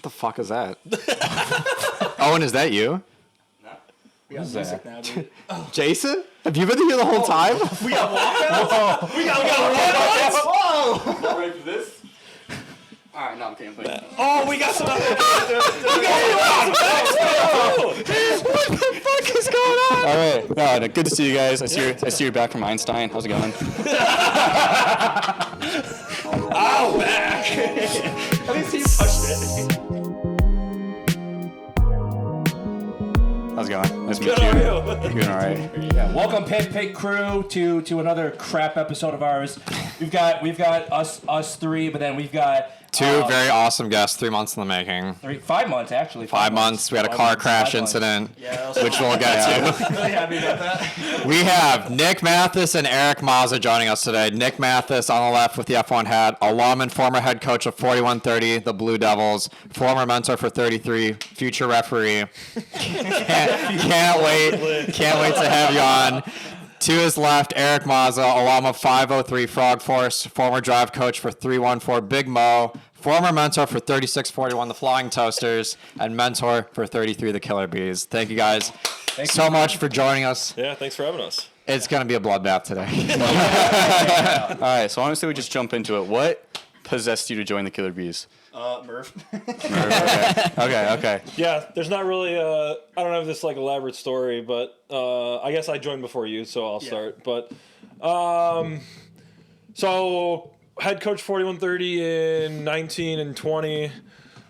the fuck is that? Owen, is that you? No. We got music now, dude. Jason? Have you been here the whole time? We got walkouts? We got walkouts? Whoa! Ready for this? Alright, no, I'm kidding. Oh, we got some other What the fuck is going on? All right. No, good to see you guys. I see you're back from Einstein. How's it going? Ow, back! At least he pushed it. How's it going? Nice to Good, meet how you. are you? Doing all right. Yeah, welcome Pit crew to another crap episode of ours. We've got us three, but then we've got Two very awesome guests, 3 months in the making. 5 months actually. 5 months. We had a car crash incident, which we'll get to. Really happy about that. We have Nick Matthes and Eric Mazza joining us today. Nick Matthes on the left with the F1 hat, alum and former head coach of 4130, the Blue Devils, former mentor for 33, future referee. Can't wait to have you on. To his left, Eric Mazza, alum of 503 Frog Force, former drive coach for 314 Big Mo, former mentor for 3641 the Flying Toasters, and mentor for 33 the Killer Bees. Thank you guys so much for joining us. Yeah, thanks for having us. It's going to be a bloodbath today. All right. So honestly, we just jump into it. What possessed you to join the Killer Bees? Murv. Okay. Yeah, there's not really I don't have this like elaborate story, but I guess I joined before you, so I'll start. But so head coach 4130 in 19 and 20.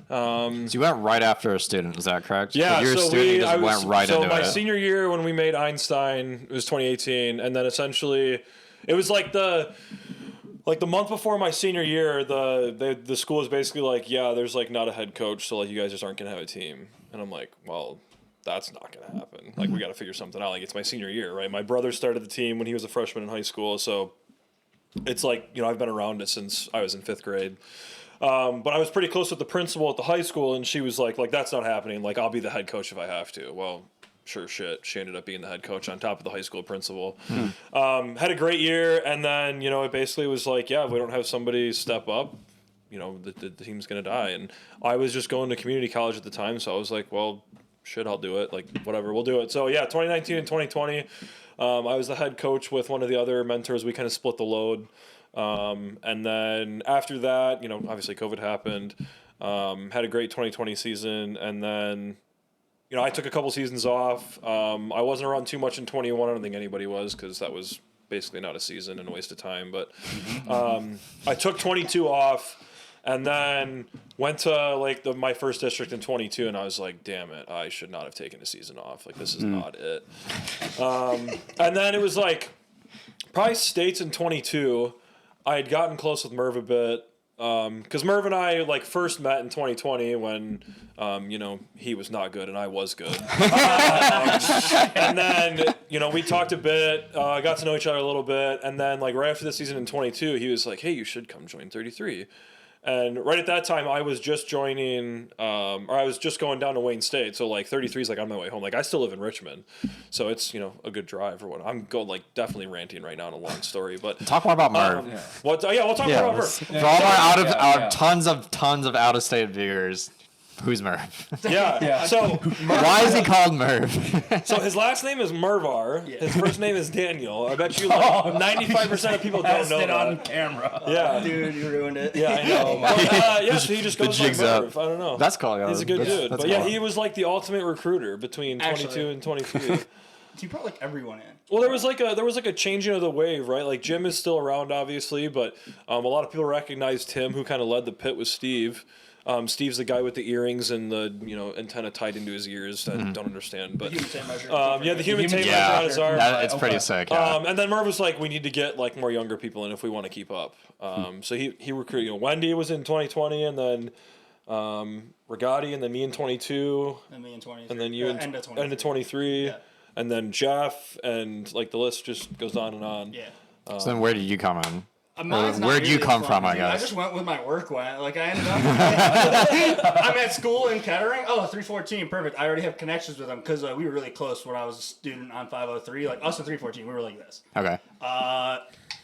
So you went right after a student, is that correct? Yeah, You're a so student, you just went right into it. So my senior year when we made Einstein, it was 2018, and then essentially it was like the month before my senior year, the school was basically like, yeah, there's like not a head coach, so like you guys just aren't gonna have a team. And I'm like, well, that's not gonna happen. Like we got to figure something out. Like it's my senior year, right? My brother started the team when he was a freshman in high school, so it's like, you know, I've been around it since I was in 5th grade. But I was pretty close with the principal at the high school, and she was like that's not happening. Like I'll be the head coach if I have to. Well, sure shit, she ended up being the head coach on top of the high school principal. Had a great year, and then, you know, it basically was like, yeah, if we don't have somebody step up, you know, the team's going to die. And I was just going to community college at the time, so I was like, well, shit, I'll do it. Like, whatever, we'll do it. So, yeah, 2019 and 2020, I was the head coach with one of the other mentors. We kind of split the load. And then after that, you know, obviously COVID happened. Had a great 2020 season, and then, you know, I took a couple seasons off. I wasn't around too much in 21. I don't think anybody was, because that was basically not a season and a waste of time. But I took 22 off, and then went to like my first district in 22, and I was like, damn it, I should not have taken a season off. Like this is not it. And then it was like probably states in 22. I had gotten close with Murv a bit. Because Murv and I like first met in 2020 when, you know, he was not good and I was good. And then, you know, we talked a bit, got to know each other a little bit. And then like right after the season in 22, he was like, hey, you should come join 33. And right at that time, I was just joining, or I was just going down to Wayne State. So like 33 is like on my way home. Like I still live in Richmond, so it's, you know, a good drive or what. I'm going like definitely ranting right now in a long story, but Talk more about Murv. we'll talk more about Murv. For all our tons of out of state viewers, who's Murv? Yeah. So Why is he called Murv? So his last name is Murvar. His first name is Daniel. I bet you like 95% of people don't know it that. on camera. Yeah. Dude, you ruined it. Yeah, I know. Yeah, so he just goes by jig's up. Murv. I don't know. That's cool. Yeah. He's a good dude. That's But yeah, cool. he was like the ultimate recruiter between 22 Actually. and 23. He brought like everyone in. Well, there was like a changing of the wave, right? Like Jim is still around, obviously, but a lot of people recognize Tim, who kind of led the pit with Steve. Steve's the guy with the earrings and the, you know, antenna tied into his ears. I don't understand, but Human tape measure. the human tape measure Yeah, on his arm. it's pretty sick. Yeah. And then Murv was like, we need to get like more younger people in if we want to keep up. So he recruited. You know, Wendy was in 2020, and then Rigatti, and then me in 22, And me in 23. and then you in end of 23. end of 23, Yeah. and then Jeff, and like the list just goes on and on. Yeah. So then where did you come in? Mine's not Where'd you really come fun, from, I dude. guess? I just went with my work went. Like, I ended up... I'm at school in Kettering. Oh, 314, perfect. I already have connections with them because we were really close when I was a student on 503. Like, us in 314, we were like this. Okay.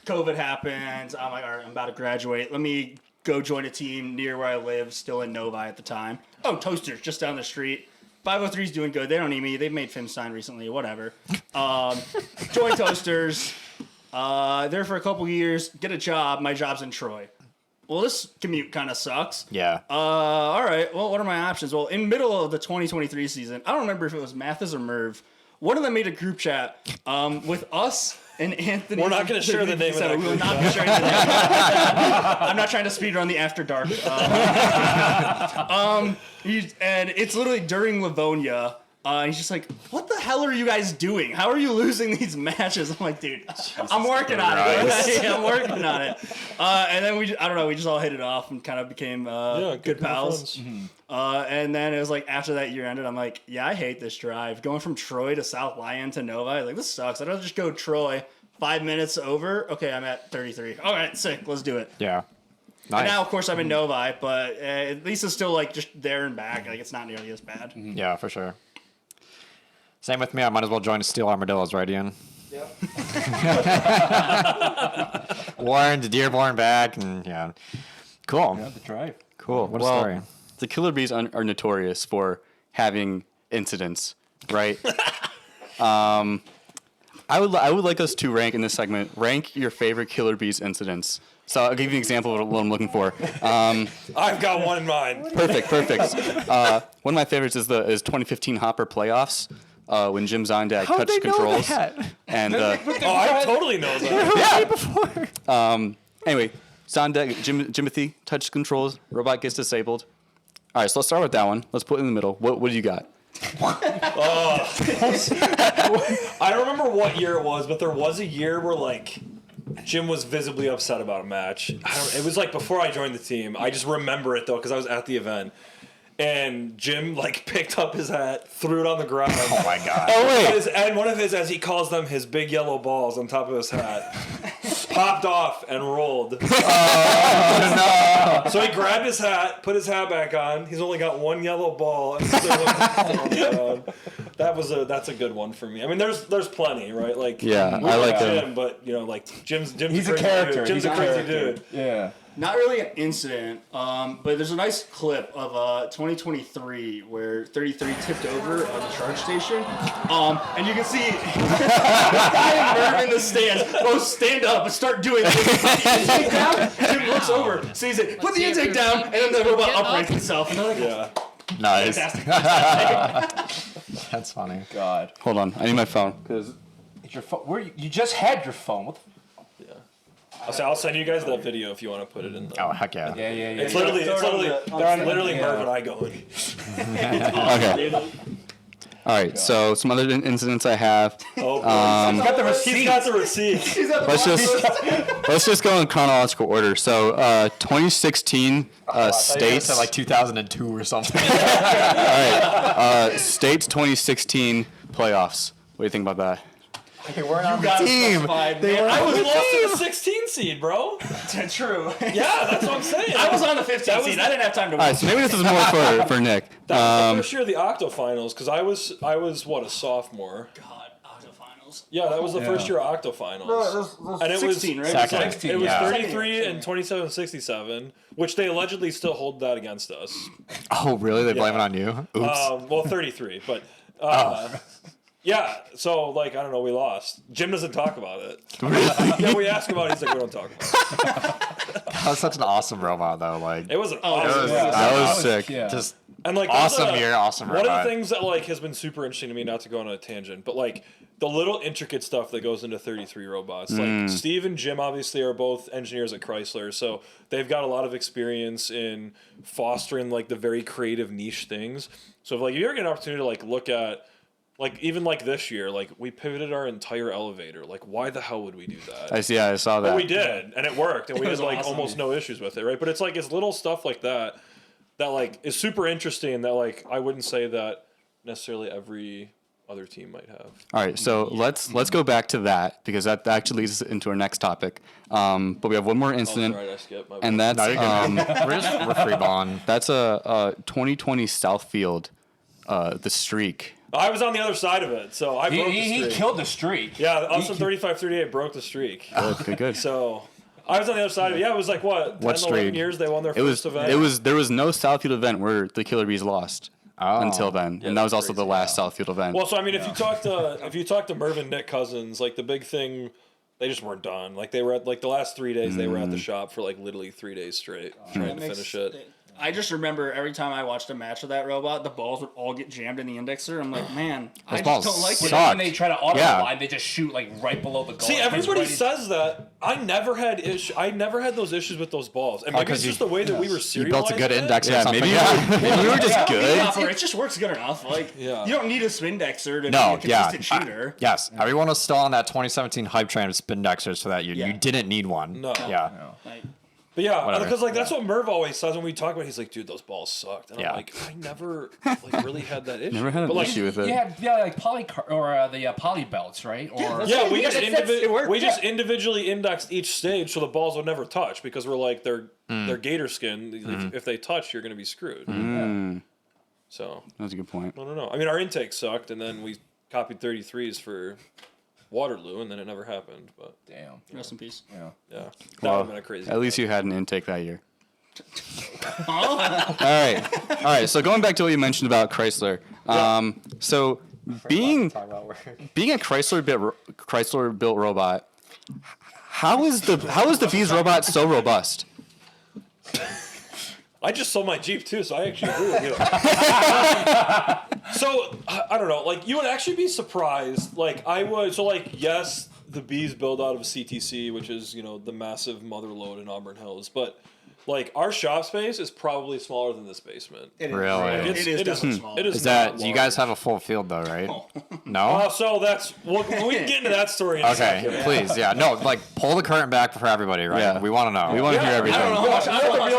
COVID happens. I'm like, all right, I'm about to graduate. Let me go join a team near where I live, still in Novi at the time. Oh, Toasters, just down the street. 503's doing good. They don't need me. They've made Finstein recently. Whatever. Join Toasters. There for a couple years. Get a job. My job's in Troy. Well, this commute kind of sucks. Yeah. All right. Well, what are my options? Well, in middle of the 2023 season, I don't remember if it was Matthes or Murv. One of them made a group chat with us and Anthony. We're not going to share the name of that We will group not be chat. sharing the name. I'm not trying to speed run the After Dark. And it's literally during Livonia. He's just like, what the hell are you guys doing? How are you losing these matches? I'm like, dude, I'm working on it. I'm working on it. And then we just all hit it off and kind of became good pals. And then it was like after that year ended, I'm like, yeah, I hate this drive. Going from Troy to South Lyon to Novi, like, this sucks. I'd rather just go Troy, 5 minutes over. Okay, I'm at 33. All right, sick. Let's do it. Yeah. And Nice. now, of course, I'm in Novi, but at least it's still like just there and back. Like, it's not nearly as bad. Yeah, for sure. Same with me. I might as well join Steel Armadillos, right, Ian? Yep. Warren to Dearborn back, and yeah. Cool. Yeah, the drive. Cool. What a Well, story. the Killer Bees are notorious for having incidents, right? I would like us to rank in this segment. Rank your favorite Killer Bees incidents. So I'll give you an example of what I'm looking for. I've got one in mind. Perfect. One of my favorites is 2015 Hopper playoffs when Jim Zondag touched controls. And Oh, I totally know that. anyway, Zondag, Jimothy touched controls. Robot gets disabled. All right, so let's start with that one. Let's put it in the middle. What do you got? I don't remember what year it was, but there was a year where like Jim was visibly upset about a match. It was like before I joined the team. I just remember it though because I was at the event. And Jim like picked up his hat, threw it on the ground. Oh my god. Oh wait, And one of his, as he calls them, his big yellow balls on top of his hat, popped off and rolled. So he grabbed his hat, put his hat back on. He's only got one yellow ball. And that's a good one for me. I mean, there's plenty, right? Like Yeah, we I like Jim, him. but you know, like Jim's He's a a crazy character. Dude. Jim's He's a crazy character. dude. Yeah. Not really an incident, but there's a nice clip of 2023 where 33 tipped over on the charge station, and you can see guy and Murv in the stands both stand up and start doing this. Put the intake down. Jim looks over, sees it, put the intake down, and then the robot uprights himself. And they're like, Yeah. Nice. fantastic. That's funny. God. Hold on, I need my phone. Because your phone. Where you just had your phone? What the I'll send you guys that video if you want to put it in. Oh, heck yeah. Yeah. It's literally Murv and I going. Okay. All right. So some other incidents I have. Oh, He's got the receipt. he's got the receipts. Let's just go in chronological order. So 2016 states. States like 2002 or something. States 2016 playoffs. What do you think about that? Okay, we're on got the team. specified, They man. were I on was the lost in team. the 16 seed, bro. True. Yeah, that's what I'm saying. I was on the 15th was- seed. I didn't have time to All win. right. So maybe this is more for Nick. That was the first year of the octo finals because I was what, a sophomore. God, octo finals. Yeah, that was the first year of octo finals. And it 16, was right? Second. 16, it was yeah. 33 and 27-67, which they allegedly still hold that against us. Oh, really? They blame it on you? Oops. Well, 33, but yeah. So like I don't know, we lost. Jim doesn't talk about it. Yeah, we asked him about it. He's like, we don't talk about it. That was such an awesome robot, though. Like, It was an it awesome. was, That was sick. Yeah. just And like awesome there's year, awesome One of robot. the things that like has been super interesting to me, not to go on a tangent, but like the little intricate stuff that goes into 33 robots. Like Steve and Jim obviously are both engineers at Chrysler, so they've got a lot of experience in fostering like the very creative niche things. So if like you ever get an opportunity to like look at like even like this year, like we pivoted our entire elevator. Like why the hell would we do that? I saw that. But we did, and it worked, and we had was like awesome. almost no issues with it, right? But it's like it's little stuff like that that like is super interesting that like I wouldn't say that necessarily every other team might have. All right, so let's go back to that because that actually leads us into our next topic. But we have one more incident, Sorry, I skipped. My and that's we're free balling. that's a 2020 Southfield, the streak. I was on the other side of it, so I broke the He streak. killed the streak. Yeah, us in 35-38 broke the streak. Good. So I was on the other side of it. Yeah, it was like what 10, 11 streak? years they won their first event. There was no Southfield event where the Killer Bees lost until then, and that was also the last Southfield event. Well, so I mean, if you talk to Murv and Nick Cousins, like the big thing, they just weren't done. Like they were at the last 3 days, they were at the shop for like literally 3 days straight trying to finish it. I just remember every time I watched a match of that robot, the balls would all get jammed in the indexer. I'm like, man, I just don't like it. When they try to auto line, they just shoot like right below the goal. See, everybody says that. I never had those issues with those balls, and maybe it's just the way that we were serialized. You built a good index or something. Maybe we were just good. It just works good enough. Like, you don't need a spindexer to be a consistent shooter. Yes, everyone was still on that 2017 hype train of spindexers for that year. You didn't need one. No. Yeah. But yeah, Whatever. because like that's what Murv always says when we talk about it. He's like, dude, those balls sucked. And I'm like, I never like really had that issue. Never had an issue with it. Yeah, like poly the poly belts, right? Or Yeah, we just individually indexed each stage so the balls would never touch because we're like they're gator skin. If they touch, you're gonna be screwed. So That's a good point. I don't know. I mean, our intake sucked, and then we copied 33s for Waterloo, and then it never happened. But damn, Rest in peace. yeah, that would Well, have been a crazy. at least you had an intake that year. All right. So going back to what you mentioned about Chrysler, so being a Chrysler built robot, how is the Bees robot so robust? I just sold my Jeep too, so I actually agree with you. So I don't know. Like you would actually be surprised. Like I would. So like yes, the Bees build out of a CTC, which is the massive mother load in Auburn Hills, but. Like our shop space is probably smaller than this basement. Really? Like, It is definitely small. It is. Is that not you guys large. have a full field though, right? No. So that's we can get into that story. In a second. Okay, please, yeah, no, like pull the curtain back for everybody, right? Yeah. We want to know. We want to hear everything. I don't know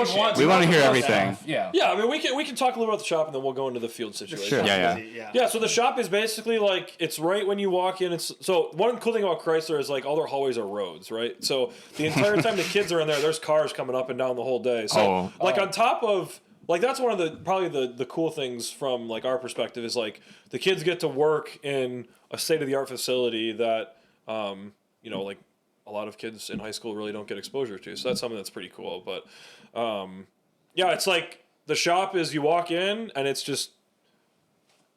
how much We want to hear everything. Yeah. Yeah, I mean we can talk a little about the shop and then we'll go into the field situation. Sure. Yeah. Yeah, so the shop is basically like it's right when you walk in. So one cool thing about Chrysler is like all their hallways are roads, right? So the entire time the kids are in there's cars coming up and down the whole day. So on top of like that's one of the probably the cool things from like our perspective is like the kids get to work in a state of the art facility that like a lot of kids in high school really don't get exposure to. So that's something that's pretty cool. But it's like the shop is you walk in and it's just.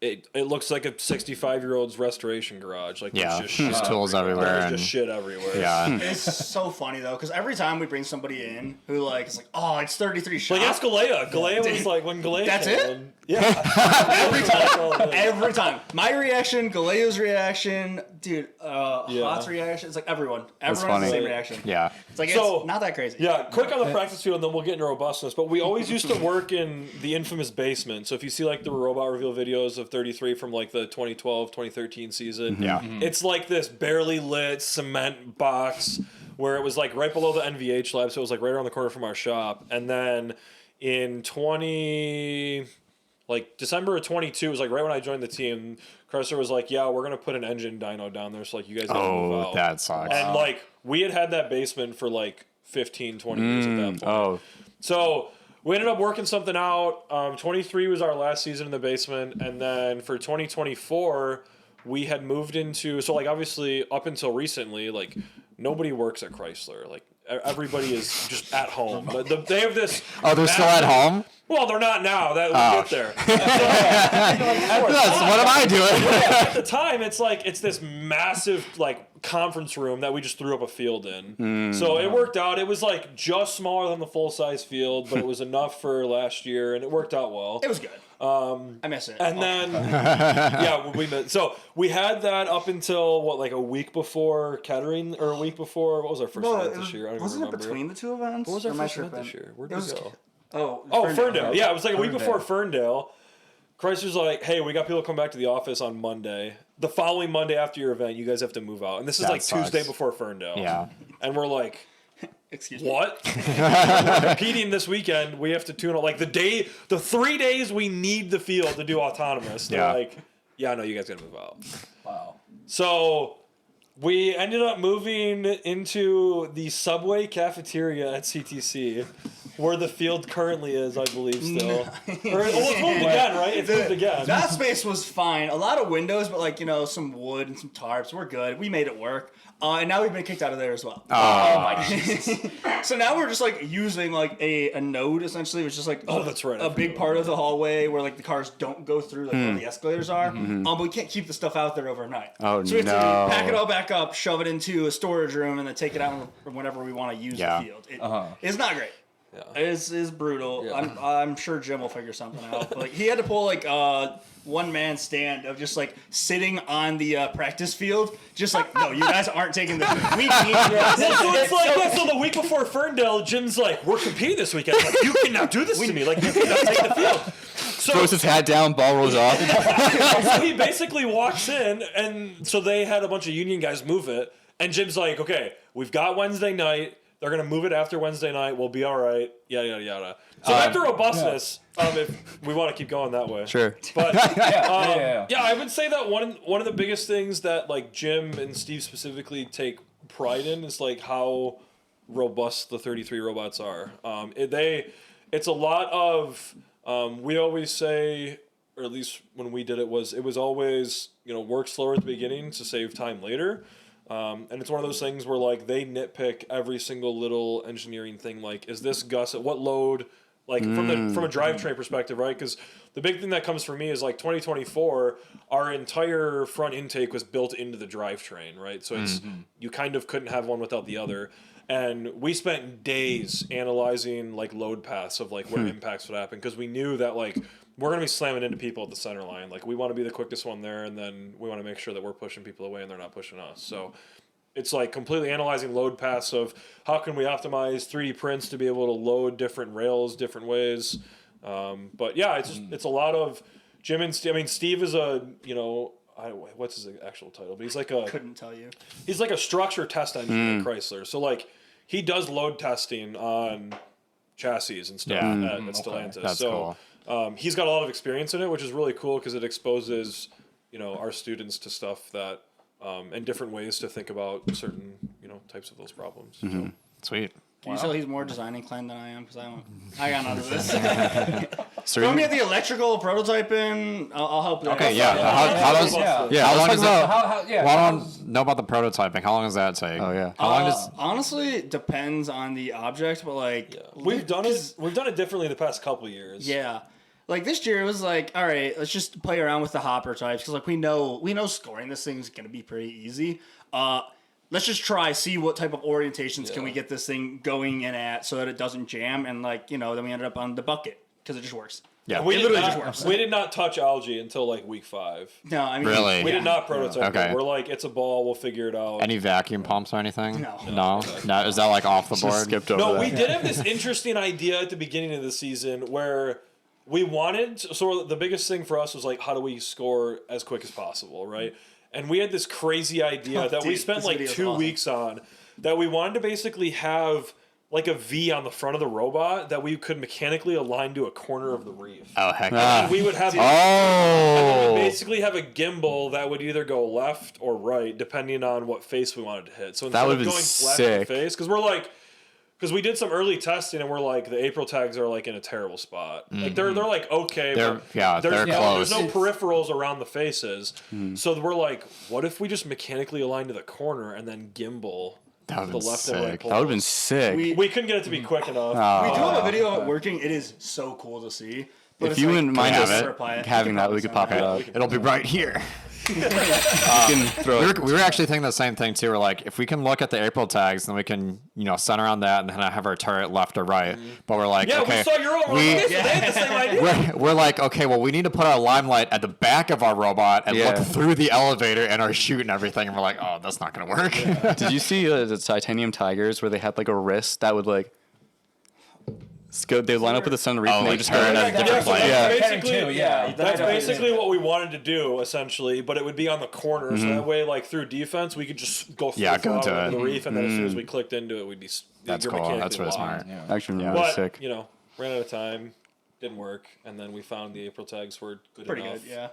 It looks like a 65-year-old's restoration garage. Like Yeah, there's just there's tools everywhere. There's just shit everywhere. Yeah. It's so funny though, because every time we bring somebody in who like is like, oh, it's 33 shop. Like ask Galea. Galea was like when Galea. That's came it? in- Yeah. Every time. My reaction, Galeo's reaction, dude, Hot's reaction. It's like everyone. Everyone has the funny. same reaction. Yeah. It's like So- it's not that crazy. Yeah, quick on the practice field, and then we'll get into robustness. But we always used to work in the infamous basement. So if you see like the robot reveal videos of 33 from like the 2012, 2013 season, it's like this barely lit cement box where it was like right below the NVH lab. So it was like right around the corner from our shop. And then in December of 22, it was like right when I joined the team, Chrysler was like, yeah, we're going to put an engine dyno down there. So like you guys gotta move out. That sucks. And like we had that basement for like 15, 20 years at that point. Oh, So we ended up working something out. 23 was our last season in the basement. And then for 2024, we had moved into, so like obviously up until recently, like nobody works at Chrysler. Like everybody is just at home. But they have this. Oh, they're still at home? Well, they're not now. We'll get there. What am I doing? At the time, it's this massive like conference room that we just threw up a field in. So it worked out. It was like just smaller than the full size field, but it was enough for last year, and it worked out well. It was good. I miss it. And then so we had that up until like a week before Kettering or a week before what was our first event this year? I don't wasn't even it remember. between the two events? What was our Or am I first event tripping? this year? Where It did was we go? Oh, Ferndale. Yeah, it was like a week Ferndale. before Ferndale. Chrysler's like, hey, we got people to come back to the office on Monday. The following Monday after your event, you guys have to move out. And this is That like sucks. Tuesday before Ferndale. Yeah. And we're like, Excuse me. what? We're competing this weekend. We have to tune up. Like the 3 days we need the field to do autonomous. They're Yeah. like, yeah, no, you guys gotta move out. Wow. So we ended up moving into the Subway cafeteria at CTC. where the field currently is, I believe, still. Or, it's moved again, right? It's moved again. That space was fine. A lot of windows, but like, some wood and some tarps. We're good. We made it work. And now we've been kicked out of there as well. Oh my Jesus. So now we're just like using like a node essentially, which is like that's right. a big part of the hallway where like the cars don't go through like where the escalators are. But we can't keep the stuff out there overnight. Oh, so we have no. to pack it all back up, shove it into a storage room, and then take it out whenever we want to use the field. It's not great. Yeah. It's brutal. Yeah. I'm sure Jim will figure something out. But, like he had to pull like one man stand of just like sitting on the practice field, just like no, you guys aren't taking this. We need So the week before Ferndale, Jim's like, we're competing this weekend. Like, you cannot do this to me. Like, you cannot take the field. So, Throws his hat down, ball rolls off. so he basically walks in, and so they had a bunch of union guys move it, and Jim's like, okay, we've got Wednesday night. They're going to move it after Wednesday night. We'll be all right. Yada, yada, yada. So after Robustness, if we want to keep going that way. Sure. But Yeah. I would say that one of the biggest things that like Jim and Steve specifically take pride in is like how robust the 33 robots are. It's a lot of we always say, or at least when we did it was always work slower at the beginning to save time later. And it's one of those things where like they nitpick every single little engineering thing. Like, is this gusset? What load? Like from a drivetrain perspective, right? Because the big thing that comes for me is like 2024, our entire front intake was built into the drivetrain, right? So it's you kind of couldn't have one without the other. And we spent days analyzing like load paths of like where impacts would happen because we knew that like we're going to be slamming into people at the center line. Like we want to be the quickest one there, and then we want to make sure that we're pushing people away and they're not pushing us. So it's like completely analyzing load paths of how can we optimize 3D prints to be able to load different rails different ways. But yeah, it's a lot of Jim and Steve. I mean, Steve is what's his actual title? But he's like couldn't tell you. He's like a structure test engineer at Chrysler. So like he does load testing on chassis and stuff at Stellantis. That's cool. He's got a lot of experience in it, which is really cool because it exposes, our students to stuff that, and different ways to think about certain, types of those problems. So. Sweet. Can you tell he's more design inclined than I am? Because I got none of this. So Throw me at the electrical prototyping. I'll help you. Okay, yeah. How long does that? How, Well, I don't know about the prototyping. How long does that take? Oh, yeah. How long does? Honestly, it depends on the object, but like We've done it differently the past couple of years. Yeah. Like this year, it was like, all right, let's just play around with the hopper types because like we know scoring this thing's gonna be pretty easy. Let's just see what type of orientations can we get this thing going in at so that it doesn't jam, and like then we ended up on the bucket because it just works. Yeah. We literally just works. We did not touch algae until like week 5. No, I mean Really? We did not prototype Okay. it. We're like, it's a ball. We'll figure it out. Any vacuum pumps or anything? No. No. Is that like off the board? Skipped over No, that. we did have this interesting idea at the beginning of the season where we wanted. So the biggest thing for us was like, how do we score as quick as possible, right? And we had this crazy idea that we spent like 2 weeks on, that we wanted to basically have like a V on the front of the robot that we could mechanically align to a corner of the reef. Oh heck. And we would have and then we'd Oh. basically have a gimbal that would either go left or right depending on what face we wanted to hit. So instead of would've going been flat in the sick. face, because we did some early testing and we're like, the April tags are like in a terrible spot. Like they're like okay, They're but they're close. there's no peripherals around the faces. So we're like, what if we just mechanically align to the corner and then gimbal That would've the been left and right sick. poles? That would have been sick. We couldn't get it to be quick enough. We do have a video of it working. It is so cool to see. But If it's you like, wouldn't mind have us it. having that, we could pop it up. It'll be right here. You can throw it. We were actually thinking the same thing too. We're like, if we can look at the April tags, then we can, center on that and then have our turret left or right. But we're like, Yeah, okay, we saw your own. They had the same idea. we're like, okay, well, we need to put our limelight at the back of our robot and Yeah. look through the elevator and our chute and everything. And we're like, oh, that's not gonna work. Did you see the titanium tigers where they had like a wrist that would like they line up with the sun reef Oh, and they like just turn turn at a different so plane. that's Heading basically, too, yeah. That's basically what we wanted to do, essentially, but it would be on the corner, so that way, like, through defense, we could just go Yeah, full go throttle to into it. the reef, and then as soon as we clicked into it, we'd be That's you're cool. mechanically That's really locked. smart. Actually, really But, sick. ran out of time, didn't work, and then we found the April tags were good pretty enough. good, yeah.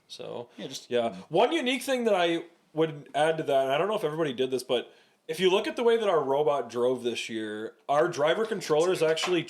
So, Yeah, just one unique thing that I would add to that, and I don't know if everybody did this, but if you look at the way that our robot drove this year, our driver controller is actually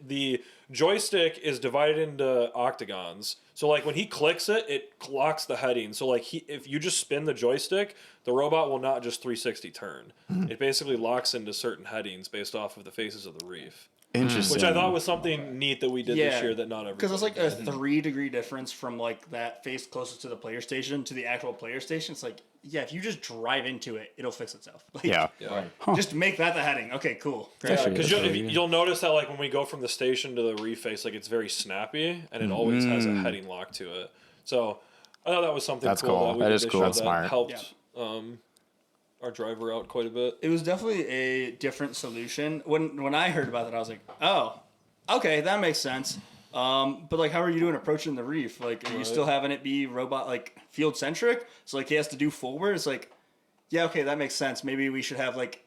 the joystick is divided into octagons. So like when he clicks it, it locks the heading. So like if you just spin the joystick, the robot will not just 360 turn. It basically locks into certain headings based off of the faces of the reef. Interesting. Which I thought was something neat that we did this year that not everybody Because it's like did. a 3-degree difference from like that face closest to the player station to the actual player station. It's like, yeah, if you just drive into it, it'll fix itself. Like, Yeah. Just make that the heading. Okay, cool. Great. Yeah, because you'll notice that like when we go from the station to the reef face, like it's very snappy and it always has a heading lock to it. So I thought that was something That's cool. cool. That we That did is this cool. year That's that smart. helped our driver out quite a bit. It was definitely a different solution. When I heard about that, I was like, oh, okay, that makes sense. But like, how are you doing approaching the reef? Like, are you still having it be robot like field centric? So like he has to do forward. It's like, yeah, okay, that makes sense. Maybe we should have like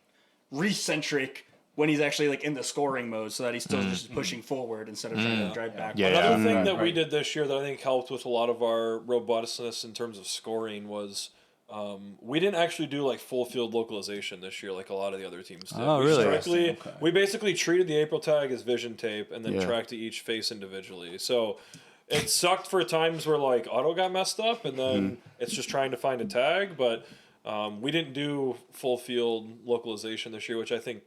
reef centric when he's actually like in the scoring mode, so that he's still just pushing forward instead of trying to drive back. Yeah, Another thing Right, that we right. did this year that I think helped with a lot of our robustness in terms of scoring was we didn't actually do like full field localization this year like a lot of the other teams did. Oh, really? We basically treated the April tag as vision tape and then Yeah. tracked to each face individually. So it sucked for times where like auto got messed up and then it's just trying to find a tag, but we didn't do full field localization this year, which I think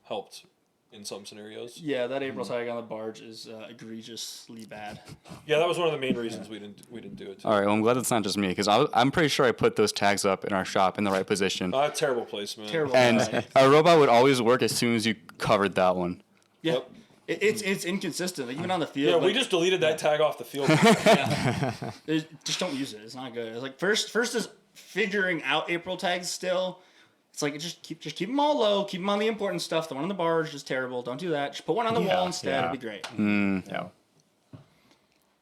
helped in some scenarios. Yeah, that April tag on the barge is egregiously bad. Yeah, that was one of the main reasons we didn't do it. Too. All right, well, I'm glad it's not just me because I'm pretty sure I put those tags up in our shop in the right position. Terrible placement. Terrible. And design. our robot would always work as soon as you covered that one. Yeah. Yep. It's inconsistent. Like, even on the field. Yeah, we like, just deleted that tag off the field. just don't use it. It's not good. It's like first is figuring out April tags still. It's like just keep them all low. Keep them on the important stuff. The one on the barge is terrible. Don't do that. Just put one on the wall instead. yeah. It'd be great. Yeah.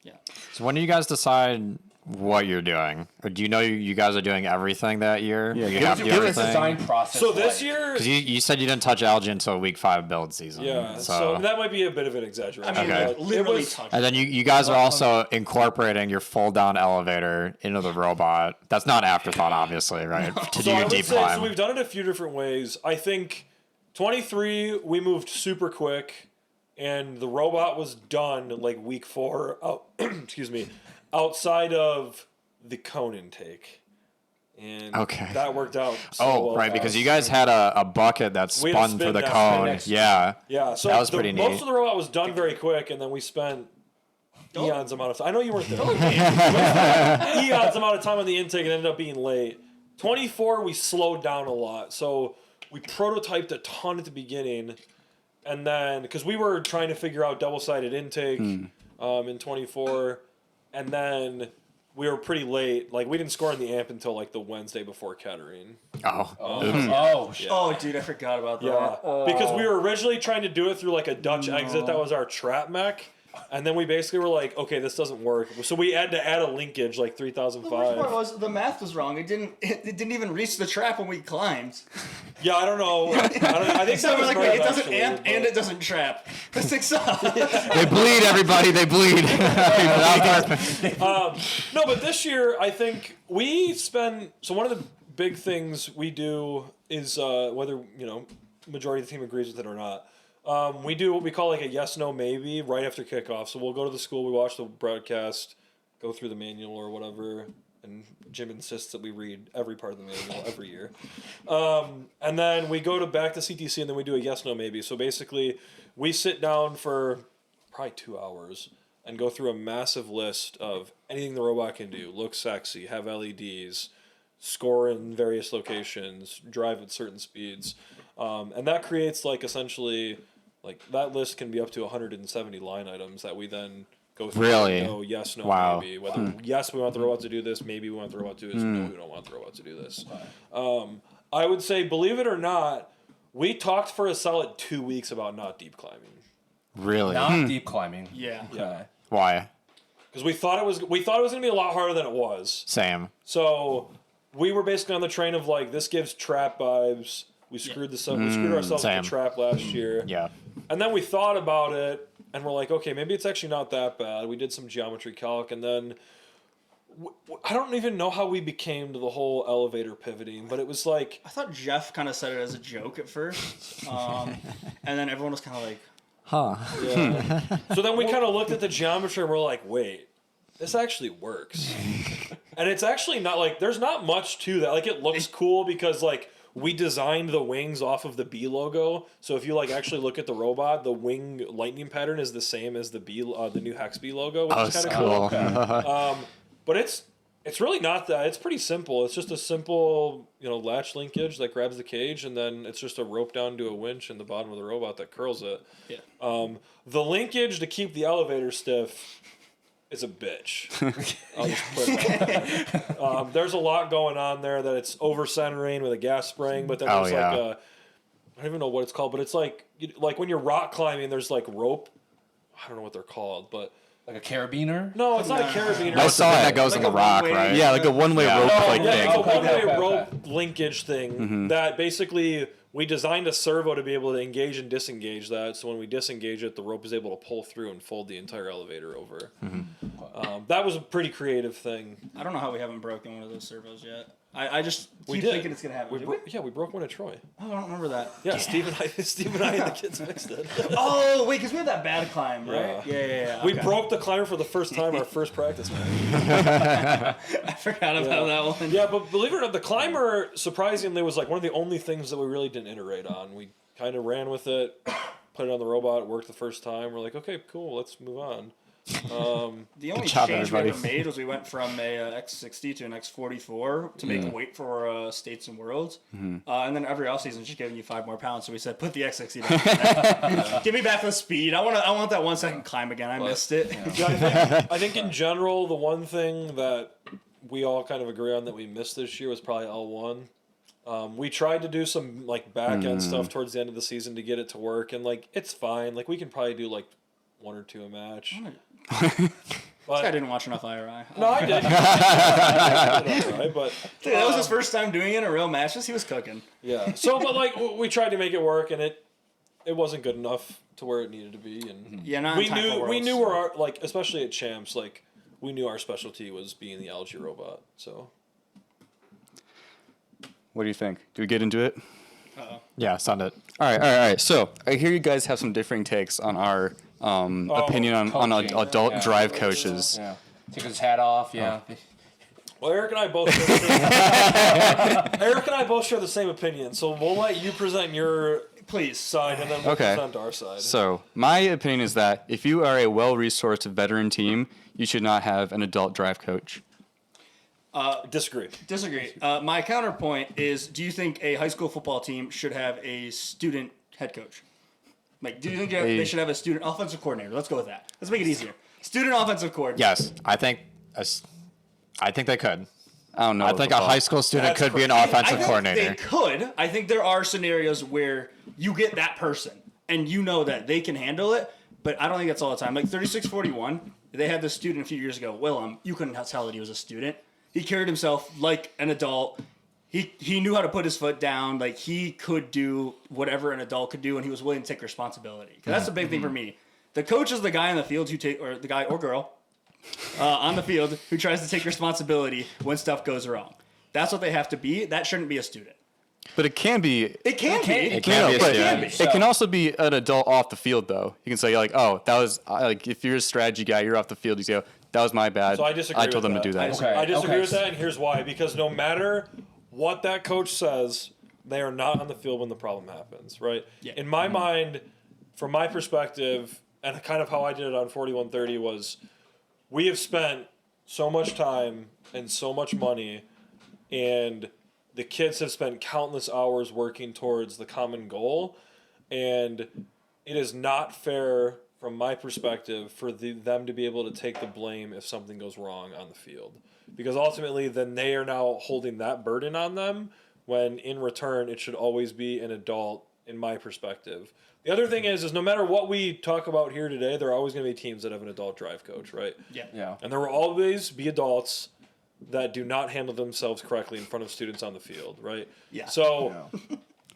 Yeah. So when do you guys decide what you're doing? Or do you know you guys are doing everything that year? Yeah, you have to do Give us everything? design process. So this like. year, Because you said you didn't touch algae until week 5 build season. yeah. So So, that might be a bit of an exaggeration. I mean, Okay. like, literally It was- touch. and then you guys are also incorporating your full down elevator into the robot. That's not an afterthought, obviously, right? To do So I your would deep say, climb. so we've done it a few different ways. I think 23 we moved super quick, and the robot was done like week 4. Oh, excuse me, outside of the cone intake, and Okay. that worked out. So Oh, well right, for because us. you guys had a bucket that We had a spun for spin the desk cone. next to it. Yeah. Yeah, so That was pretty most neat. of the robot was done very quick, and then we spent eons amount of time. I know you weren't there. Eons amount of time on the intake and ended up being late. 24, we slowed down a lot. So we prototyped a ton at the beginning, and then because we were trying to figure out double-sided intake in 24, and then we were pretty late. Like we didn't score in the amp until like the Wednesday before Kettering. Oh. Oh, shit. Oh, dude, I forgot about that. Yeah, because we were originally trying to do it through like a Dutch exit that was our trap mech, and then we basically were like, okay, this doesn't work. So we had to add a linkage like The worst part 3005. was the math was wrong. It didn't even reach the trap when we climbed. Yeah, I don't know. I think So that we're was like, Murv, wait, it doesn't actually, amp and it doesn't trap. This thing's up. They bleed, everybody. They bleed. No, but this year I think we spend. So one of the big things we do is whether majority of the team agrees with it or not. We do what we call like a yes, no, maybe right after kickoff. So we'll go to the school, we watch the broadcast, go through the manual or whatever, and Jim insists that we read every part of the manual every year. And then we go back to CTC, and then we do a yes, no, maybe. So basically, we sit down for probably 2 hours and go through a massive list of anything the robot can do: look sexy, have LEDs, score in various locations, drive at certain speeds, and that creates like essentially. Like, that list can be up to 170 line items that we then go through. Really? And go, yes, no, Wow. maybe. Whether, yes, we want the robot to do this. Maybe we want the robot to do this. No, we don't want the robot to do this. I would say, believe it or not, we talked for a solid 2 weeks about not deep climbing. Really? Not deep climbing. Yeah. Okay. Why? Because we thought it was going to be a lot harder than it was. Same. So we were basically on the train of like, this gives trap vibes. We screwed this up. We screwed ourselves with same. the trap last year. Yeah. And then we thought about it, and we're like, okay, maybe it's actually not that bad. We did some geometry calc, and then I don't even know how we became to the whole elevator pivoting, but it was like, I thought Jeff kind of said it as a joke at first, and then everyone was kind of like, Huh. yeah. So then we kind of looked at the geometry and we're like, wait, this actually works. And it's actually not like, there's not much to that. Like, it looks cool because like we designed the wings off of the B logo. So if you like actually look at the robot, the wing lightning pattern is the same as the the new Hex B logo, which is kind of cool. But it's really not that. It's pretty simple. It's just a simple, latch linkage that grabs the cage, and then it's just a rope down to a winch in the bottom of the robot that curls it. yeah. The linkage to keep the elevator stiff is a bitch. I'll just put it on that. There's a lot going on there that it's over centering with a gas spring, but then there's like a, I don't even know what it's called, but it's like when you're rock climbing, there's like rope. I don't know what they're called, but. Like a carabiner? No, it's not a carabiner. I saw it that goes in the rock, one-way- right? Yeah, like a one-way rope like Yeah, it's a thing. one-way rope linkage thing that basically we designed a servo to be able to engage and disengage that. So when we disengage it, the rope is able to pull through and fold the entire elevator over. That was a pretty creative thing. I don't know how we haven't broken one of those servos yet. I just keep We did. thinking it's gonna happen. Did we? Yeah, we broke one at Troy. Oh, I don't remember that. Yeah, Steve and I and the kids fixed it. Oh wait, because we had that bad climb, right? Yeah. We okay. broke the climber for the first time our first practice match. I forgot about that one. Yeah, but believe it or not, the climber surprisingly was like one of the only things that we really didn't iterate on. We kind of ran with it, put it on the robot, it worked the first time. We're like, okay, cool, let's move on. The only job, change we everybody. ever made was we went from a X60 to an X44 to make weight for States and Worlds, and then every off season just giving you 5 more pounds. So we said, put the X60 down. Give me back the speed. I want that 1 second climb again. I missed it. Yeah, I think in general, the one thing that we all kind of agree on that we missed this year was probably L1. We tried to do some like back end stuff towards the end of the season to get it to work, and like it's fine. Like we can probably do like 1 or 2 a match. This But guy didn't watch enough IRI. no, I did. Right, but Dude, that was his first time doing it in a real match. He was cooking. yeah. So, but like we tried to make it work, and it wasn't good enough to where it needed to be, and Yeah, not in time for we Worlds. knew where our like especially at champs like we knew our specialty was being the algae robot. So What do you think? Do we get into it? Yeah, send it. All right. So I hear you guys have some differing takes on our opinion on coaching. adult Yeah. drive coaches. Yeah. Take his hat off, yeah. well, Eric and I both share the same opinion. So we'll let you present your side, and then we'll Okay. present our side. So my opinion is that if you are a well-resourced veteran team, you should not have an adult drive coach. Disagree. My counterpoint is: do you think a high school football team should have a student head coach? Like, do you think they should have a student offensive coordinator? Let's go with that. Let's make it easier. Student offensive coordinator. Yes, I think they could. I don't know. I think a high school student That's could be an crazy. offensive I think coordinator. they could. I think there are scenarios where you get that person and you know that they can handle it, but I don't think that's all the time. Like 3641, they had this student a few years ago, Willem. You couldn't tell that he was a student. He carried himself like an adult. He knew how to put his foot down. Like, he could do whatever an adult could do, and he was willing to take responsibility. 'Cause that's the big thing for me. The coach is the guy on the field or the guy or girl on the field who tries to take responsibility when stuff goes wrong. That's what they have to be. That shouldn't be a student. But it can be. It can be. It can be a but student. it can also be an adult off the field, though. You can say like, "Oh, that was like if you're a strategy guy, you're off the field." You say, "Oh, that was my bad. So I disagree. I told with them to do that." Okay. I disagree with Okay. that, and here's why. Because no matter what that coach says, they are not on the field when the problem happens, right? Yeah. In my mind, from my perspective, and kind of how I did it on 4130 was, we have spent so much time and so much money, and the kids have spent countless hours working towards the common goal, and it is not fair from my perspective for them to be able to take the blame if something goes wrong on the field, because ultimately then they are now holding that burden on them, when in return it should always be an adult, in my perspective. The other thing is no matter what we talk about here today, there are always going to be teams that have an adult drive coach, right? Yeah. And there will always be adults that do not handle themselves correctly in front of students on the field, right? Yeah. So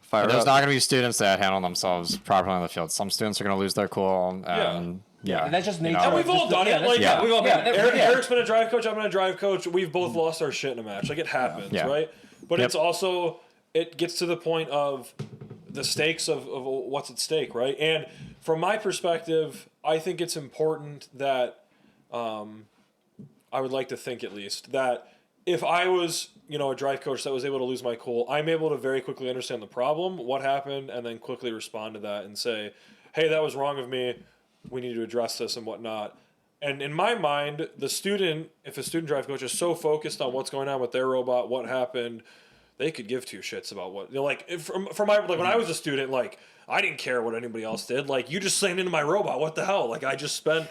Fire And there's up. not going to be students that handle themselves properly on the field. Some students are going to lose their cool, and Yeah. And that's just nature. And we've all done it. Like, yeah. We've all been there. Eric's been a drive coach. I've been a drive coach. We've both lost our shit in a match. Like, it happens, Yeah. right? But Yep. it's also, it gets to the point of the stakes of what's at stake, right? And from my perspective, I think it's important that, I would like to think at least, that if I was, a drive coach that was able to lose my cool, I'm able to very quickly understand the problem, what happened, and then quickly respond to that and say, hey, that was wrong of me. We need to address this and whatnot. And in my mind, the student, if a student drive coach is so focused on what's going on with their robot, what happened, they could give two shits about what, from my, like when I was a student, like, I didn't care what anybody else did. Like, you just slammed into my robot. What the hell? Like, I just spent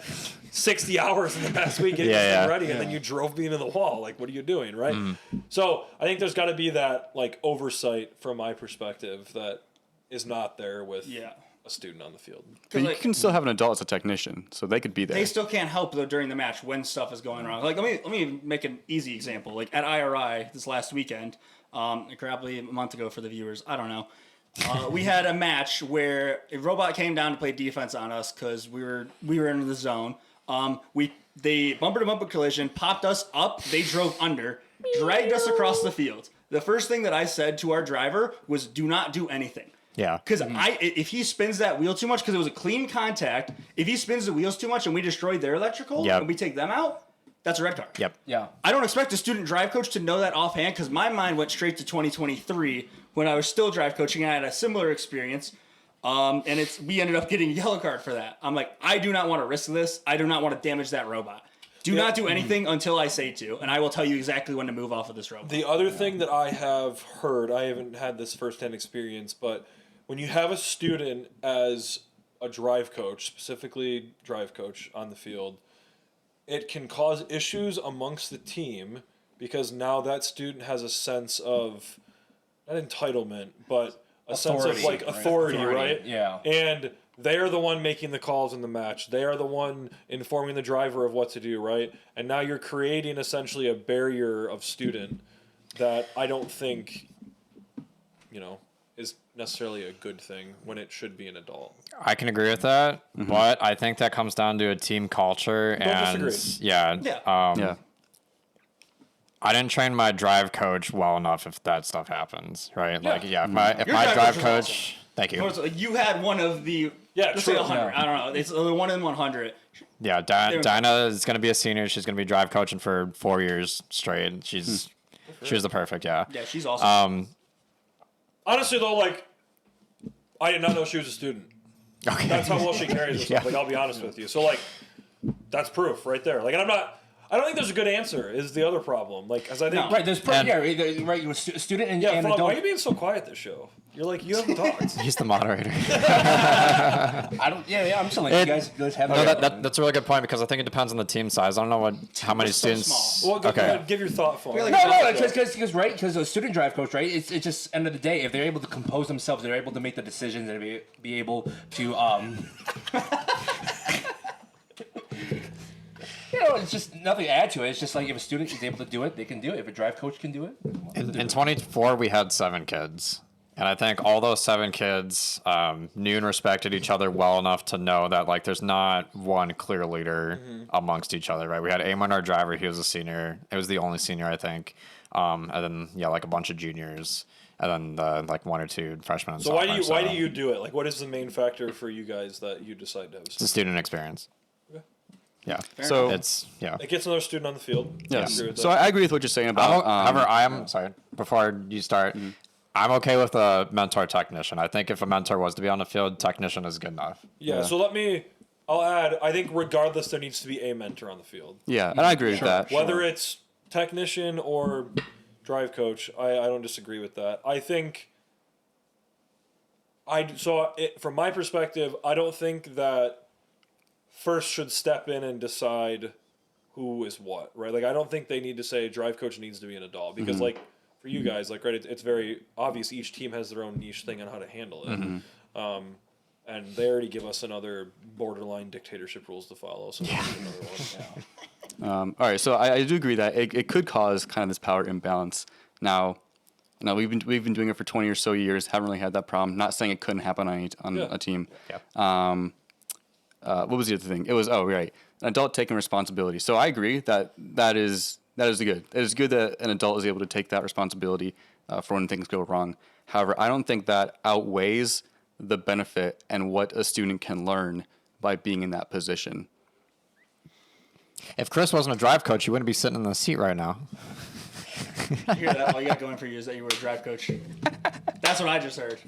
60 hours in the past week getting this thing ready, and then you drove me into the wall. Like, what are you doing, right? So I think there's got to be that, like, oversight from my perspective that is not there with a student on the field. But you can still have an adult as a technician, so they could be there. They still can't help though during the match when stuff is going wrong. Like let me make an easy example. Like at IRI this last weekend, probably a month ago for the viewers. I don't know. We had a match where a robot came down to play defense on us because we were in the zone. They bumper to bumper collision, popped us up. They drove under, dragged us across the field. The first thing that I said to our driver was, "Do not do anything." Yeah. Because if he spins that wheel too much, because it was a clean contact, if he spins the wheels too much and we destroy their electrical and we take them out, that's a red card. Yep. Yeah. I don't expect a student drive coach to know that offhand because my mind went straight to 2023 when I was still drive coaching and I had a similar experience. And we ended up getting a yellow card for that. I'm like, I do not want to risk this. I do not want to damage that robot. Do not do anything until I say to, and I will tell you exactly when to move off of this robot. The other thing that I have heard, I haven't had this firsthand experience, but when you have a student as a drive coach, specifically drive coach on the field, it can cause issues amongst the team because now that student has a sense of, not entitlement, but a sense of like authority, right? Yeah. And they are the one making the calls in the match. They are the one informing the driver of what to do, right? And now you're creating essentially a barrier of student that I don't think, is necessarily a good thing when it should be an adult. I can agree with that, but I think that comes down to a team culture and disagree. I didn't train my drive coach well enough if that stuff happens, right? Like, if my drive coach, thank you. You had one of the, let's say 100. I don't know. It's the 1 in 100. Yeah, Dinah is going to be a senior. She's going to be drive coaching for 4 years straight. She was the perfect, Yeah, she's awesome. Honestly, though, like, I did not know she was a student. Okay. That's how well she carries herself. Like, I'll be honest with you. So, like, that's proof right there. Like, and I don't think there's a good answer. Is the other problem? Like, as I think, Right, there's right. You're a student and Why adult. are you being so quiet this show? You're like, you haven't talked. He's the moderator. I don't. Yeah. I'm still like you guys have. No, that's a really good point because I think it depends on the team size. I don't know how many students. small. Well, go ahead, give your thought for it. Because a student drive coach, right? It's just end of the day, if they're able to compose themselves, they're able to make the decisions and be able to it's just nothing to add to it. It's just like if a student is able to do it, they can do it. If a drive coach can do it. In 24, we had 7 kids. And I think all those 7 kids knew and respected each other well enough to know that, like, there's not one clear leader amongst each other, right? We had Eamon, our driver. He was a senior. It was the only senior, I think. And then, like, a bunch of juniors. And then, like, 1 or 2 freshmen and So sophomores. why do you do it? Like, what is the main factor for you guys that you decide to have? It's the student experience. Okay. Yeah. So It's, It gets another student on the field. yes. I agree with So that. I agree with what you're saying about. However, I am, sorry, before you start, I'm okay with a mentor technician. I think if a mentor was to be on the field, technician is good enough. Yeah, so I'll add, I think regardless there needs to be a mentor on the field. Yeah, and I agree with that. Whether it's technician or drive coach, I don't disagree with that. I think, from my perspective, I don't think that first should step in and decide who is what, right? Like, I don't think they need to say drive coach needs to be an adult because, like, for you guys, like, right, it's very obvious each team has their own niche thing on how to handle it. And they already give us another borderline dictatorship rules to follow. So another one. All right, so I do agree that it could cause kind of this power imbalance. Now, we've been doing it for 20 or so years, haven't really had that problem. Not saying it couldn't happen on a team. Yeah. what was the other thing? It was, oh, right, an adult taking responsibility. So I agree that is good. It is good that an adult is able to take that responsibility for when things go wrong. However, I don't think that outweighs the benefit and what a student can learn by being in that position. If Chris wasn't a drive coach, you wouldn't be sitting in the seat right now. You hear that? All you got going for you is that you were a drive coach. That's what I just heard.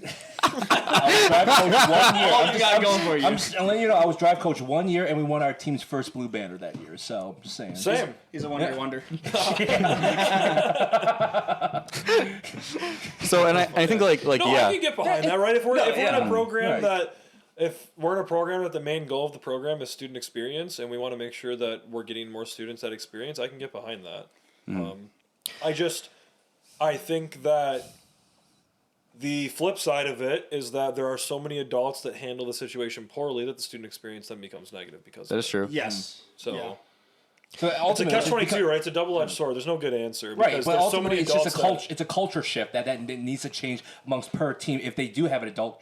I was drive coach 1 year. All you got going for you. I'm just letting you know, I was drive coach 1 year, and we won our team's first blue banner that year. So, I'm just saying. Same. He's a one-year wonder. So, and I think like No, yeah. I can get behind that, right? If we're in a program Right. that the main goal of the program is student experience, and we want to make sure that we're getting more students that experience, I can get behind that. I think that the flip side of it is that there are so many adults that handle the situation poorly that the student experience then becomes negative because That of is it. true. Yes. So Yeah. So it's a ultimately, catch-22, right? It's a double-edged sword. There's no good answer Right, because but there's so many ultimately, it's adults just a culture. It's a culture shift that needs to change amongst per team. If they do have an adult,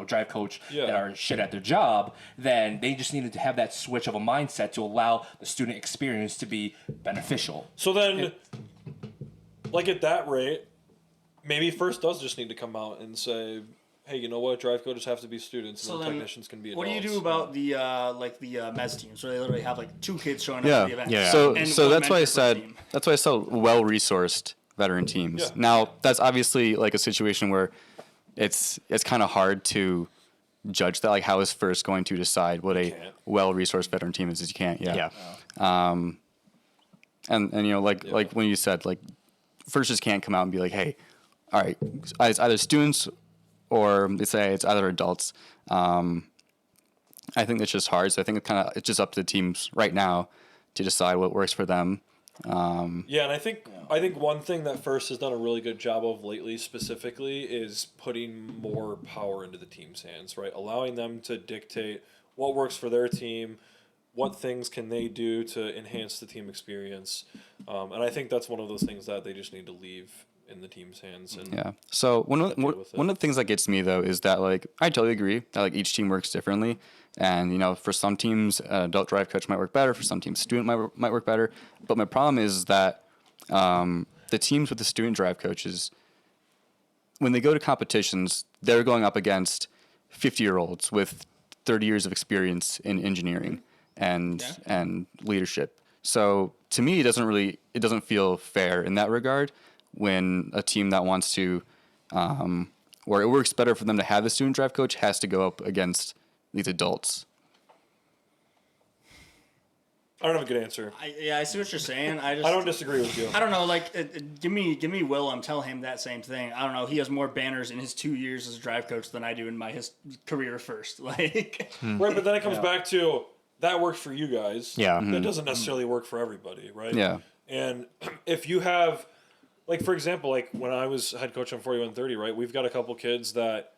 drive coach that are shit at their job, then they just needed to have that switch of a mindset to allow the student experience to be beneficial. So then, like at that rate, maybe First does just need to come out and say, hey, you know what? Drive coaches have to be students, and So then then, technicians can be adults. what do you do about the Mez teams where they literally have like 2 kids showing up Yeah. to the event? Yeah. So And so one that's why I mentor per said team. well-resourced veteran teams. Yeah. Now that's obviously like a situation where it's kind of hard to judge that. Like, how is First going to decide what a can't. well-resourced veteran team is? You can't. Yeah. Yeah. And like when you said like First just can't come out and be like, hey, all right, it's either students or they say it's either adults. I think it's just hard. So I think it's just up to the teams right now to decide what works for them. Yeah, and I think one thing that First has done a really good job of lately specifically is putting more power into the team's hands, right? Allowing them to dictate what works for their team, what things can they do to enhance the team experience. And I think that's one of those things that they just need to leave in the team's hands. And Yeah. So one of the things that gets me though is that like I totally agree that like each team works differently, and for some teams an adult drive coach might work better, for some teams student might work better. But my problem is that the teams with the student drive coaches, when they go to competitions, they're going up against 50-year-olds with 30 years of experience in engineering and leadership. So to me, it doesn't feel fair in that regard when a team that wants to, where it works better for them to have a student drive coach has to go up against these adults. I don't have a good answer. I see what you're saying. I I don't disagree with you. I don't know. Like, give me Will. I'm telling him that same thing. I don't know. He has more banners in his 2 years as a drive coach than I do in his career First. Like, Right, but then it comes back to that works for you guys. Yeah. That doesn't necessarily work for everybody, right? Yeah. And if you have, like, for example, like when I was head coach on 4130, right, we've got a couple kids that,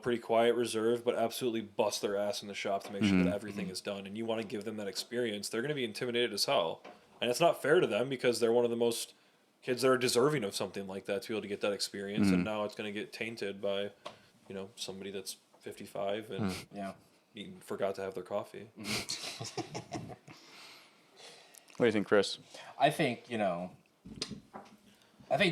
pretty quiet, reserved, but absolutely bust their ass in the shop to make sure that everything is done. And you want to give them that experience. They're going to be intimidated as hell. And it's not fair to them because they're one of the most kids that are deserving of something like that to be able to get that experience. And now it's going to get tainted by, somebody that's 55 and forgot to have their coffee. What do you think, Chris? I think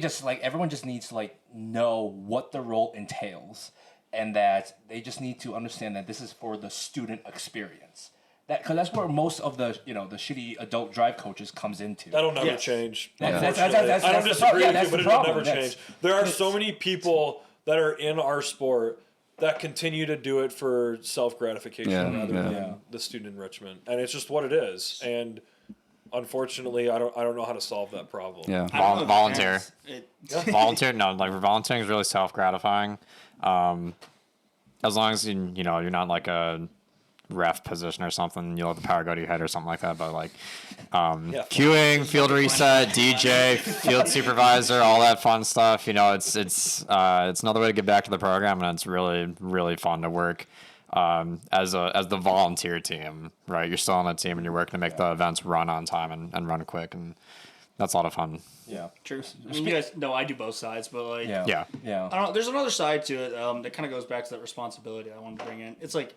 just like everyone just needs to like know what the role entails, and that they just need to understand that this is for the student experience. Because that's where most of the the shitty adult drive coaches comes into. That'll never Yes. change. That's I don't the disagree problem. with That's you, but the it'll problem. never That's- change. There are so many people that are in our sport that continue to do it for self-gratification rather than the student enrichment. And it's just what it is. And unfortunately, I don't know how to solve that problem. Yeah. I don't know if Volunteer. it's- No, like volunteering is really self-gratifying. As long as you're not like a ref position or something, you let the power go to your head or something like that. But like queuing, field reset, DJ, field supervisor, all that fun stuff. It's another way to get back to the program, and it's really really fun to work as the volunteer team. Right, you're still on a team and you're working to make the events run on time and run quick, and that's a lot of fun. Yeah. True. I mean, you guys know I do both sides, but like, Yeah. Yeah. Yeah. I don't know. There's another side to it that kind of goes back to that responsibility I wanted to bring in. It's like,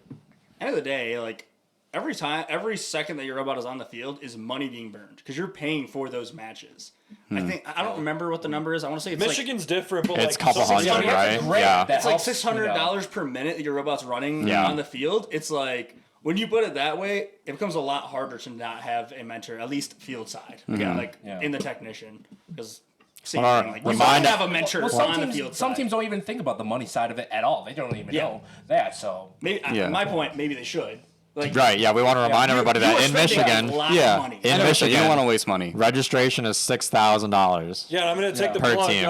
end of the day, like, every second that your robot is on the field is money being burned because you're paying for those matches. I don't remember what the number is. I want to say it's Michigan's different, but It's like a couple hundred, right? Yeah. it's like $600 per minute that your robot's running on the field. It's like when you put it that way, it becomes a lot harder to not have a mentor, at least field side, in the technician because. Same Well, thing. Like, you might have a mentor on the field Some side. teams don't even think about the money side of it at all. They don't even know that. So Maybe my point, maybe they should. Like, Right, yeah, we want to remind everybody you are that in spending Michigan, a lot of Yeah, money. in you Michigan, don't want to waste money. registration is $6,000. yeah, I'm gonna take the Per plug. team.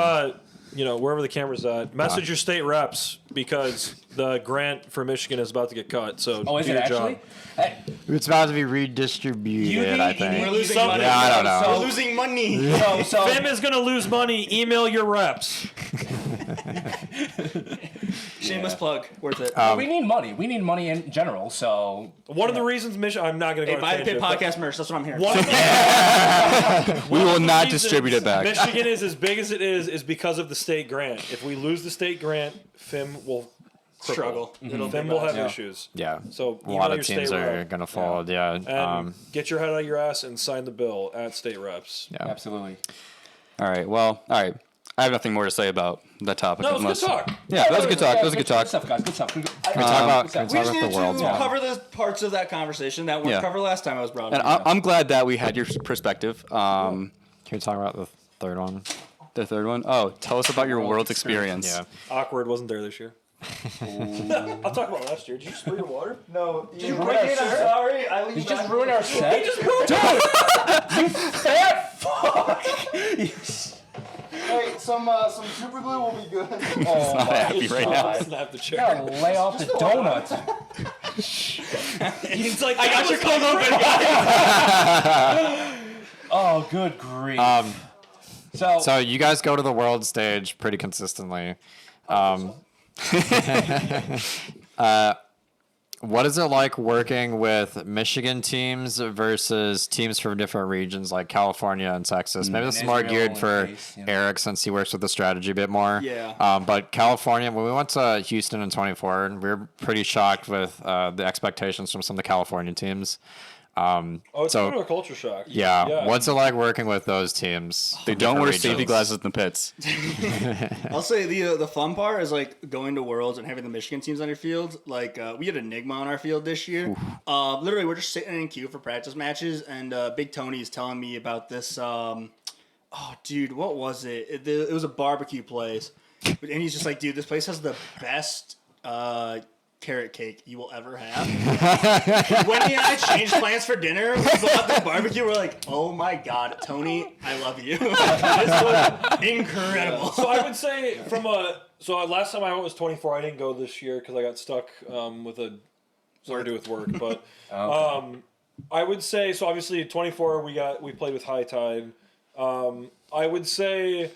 Wherever the camera's at, message your state reps because the grant for Michigan is about to get cut. So is do it your actually? job. Hey, It's about to be redistributed, I We're think. losing Some- money. Yeah, I don't know. We're losing money. so Fim is gonna lose money. Email your reps. Shameless plug. Worth it. we need money. We need money in general. So One of the reasons Michigan. I'm not gonna go. Hey, on a buy the pit tangent, but podcast merch. That's what I'm hearing. One of the We will not reasons distribute it back. Michigan is as big as it is because of the state grant. If we lose the state grant, Fim will Struggle. Fim will have issues. Yeah. So A lot email of your teams state are rep going to fold, yeah. and get your head out of your ass and sign the bill at state reps. Yeah. absolutely. All right. Well, all right. I have nothing more to say about that topic. No, it's good unless- talk. Yeah, that was a good talk. That was a good talk. Good stuff, guys. Good stuff. Can we talk about, We can we just talk need about the world's to one? cover the parts of that conversation that weren't Yeah. covered last time I was brought And up. I'm glad that we had your perspective. Can we talk about the third one? The third one. Oh, tell us about your world's experience. Yeah. Awkward wasn't there this year. I'll talk about last year. Did you spill your water? No, you ruin our set? sorry. I leave You just ruined our set. Dude, you fat fuck. Hey, some super glue will be good. I'm not happy right now. Snap the chair. Gotta lay off the donut. He's like, I got your clothes open. Oh, good grief. So you guys go to the world stage pretty consistently. What is it like working with Michigan teams versus teams from different regions like California and Texas? Maybe this is more Israel geared and for Greece, Eric since he works with the strategy a bit more. Yeah. But California, when we went to Houston in 24, we were pretty shocked with the expectations from some of the California teams. oh, it's so- kind of a culture shock. Yeah. What's it like working with those teams? They don't wear safety glasses in the pits. I'll say the fun part is like going to Worlds and having the Michigan teams on your field. Like we had Enigma on our field this year. Literally, we're just sitting in queue for practice matches, and Big Tony is telling me about this. Oh, dude, what was it? It was a barbecue place, and he's just like, dude, this place has the best carrot cake you will ever have. When he and I changed plans for dinner, we go out to barbecue, we're like, oh my god, Tony, I love you. This was incredible. So I would say last time I went was 24. I didn't go this year because I got stuck with something to do with work. But I would say so. Obviously, 24 we played with High Tide. I would say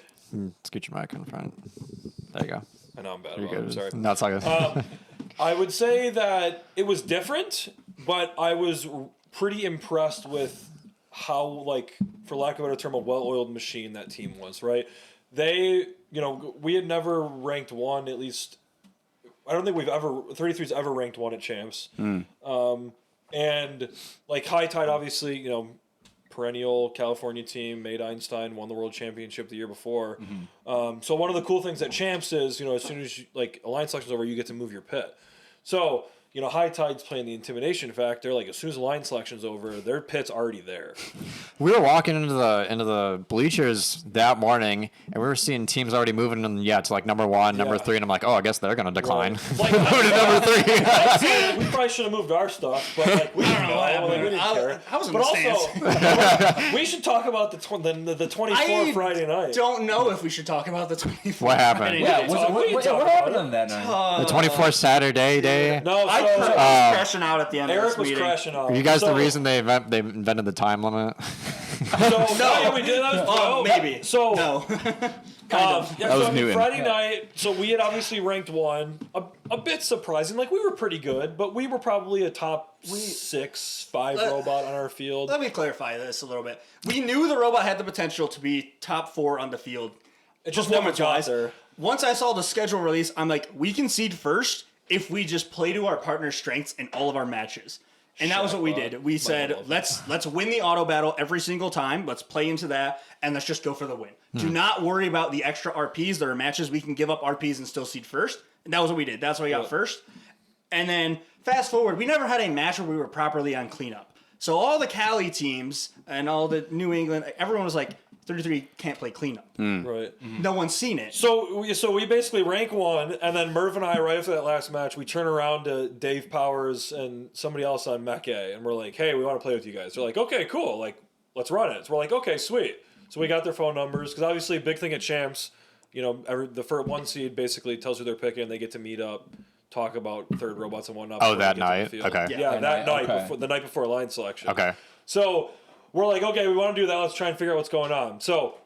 Scoot your mic in front. There you go. I know I'm bad. You're About it, good. I'm sorry. No, it's all good. I would say that it was different, but I was pretty impressed with how, like, for lack of a better term, a well-oiled machine that team was, right? They, we had never ranked one, at least, I don't think 33's ever ranked one at champs. And, like, High Tide, obviously, perennial California team, made Einstein, won the world championship the year before. So one of the cool things at champs is, as soon as alliance selection's over, you get to move your pit. So High Tide's playing the intimidation factor. Like as soon as alliance selection's over, their pit's already there. We were walking into the bleachers that morning, and we were seeing teams already moving to like number 1, number 3, and I'm like, oh, I guess they're gonna decline. Like, Move to number 3. we probably should have moved our stuff, but like we didn't know. Like, we didn't care. I was in But the stands. also, we should talk about the 24 I Friday night. don't know if we should talk about the 24. What happened? Yeah, what about happened it. on that night? The 24th Saturday day. No, I so was crashing out at the end of Eric this was meeting. crashing out. Are you guys So- the reason they invented the time limit? So, no, we did that. Maybe. So No. that was Newton. Friday night. So we had obviously ranked 1, a bit surprising. Like we were pretty good, but we were probably a top 6, 5 robot on our field. Let me clarify this a little bit. We knew the robot had the potential to be top 4 on the field. It just never got performance-wise. there. Once I saw the schedule release, I'm like, we can seed first if we just play to our partner's strengths in all of our matches. And that was what we did. We said, let's win the auto battle every single time. Let's play into that, and let's just go for the win. Do not worry about the extra RPs. There are matches we can give up RPs and still seed first. And that was what we did. That's what we got first. And then fast forward, we never had a match where we were properly on cleanup. So all the Cali teams and all the New England, everyone was like, 33 can't play cleanup. Right. No one's seen it. So we basically rank 1, and then Murv and I, right after that last match, we turn around to Dave Powers and somebody else on Mech A, and we're like, hey, we want to play with you guys. They're like, okay, cool. Like, let's run it. So we're like, okay, sweet. So we got their phone numbers, because obviously a big thing at Champs, the first 1 seed basically tells who they're picking, and they get to meet up, talk about third robots and whatnot. Oh, that night? Okay. Yeah, that night, okay. the night before line selection. Okay. So we're like, okay, we want to do that. Let's try and figure out what's going on. So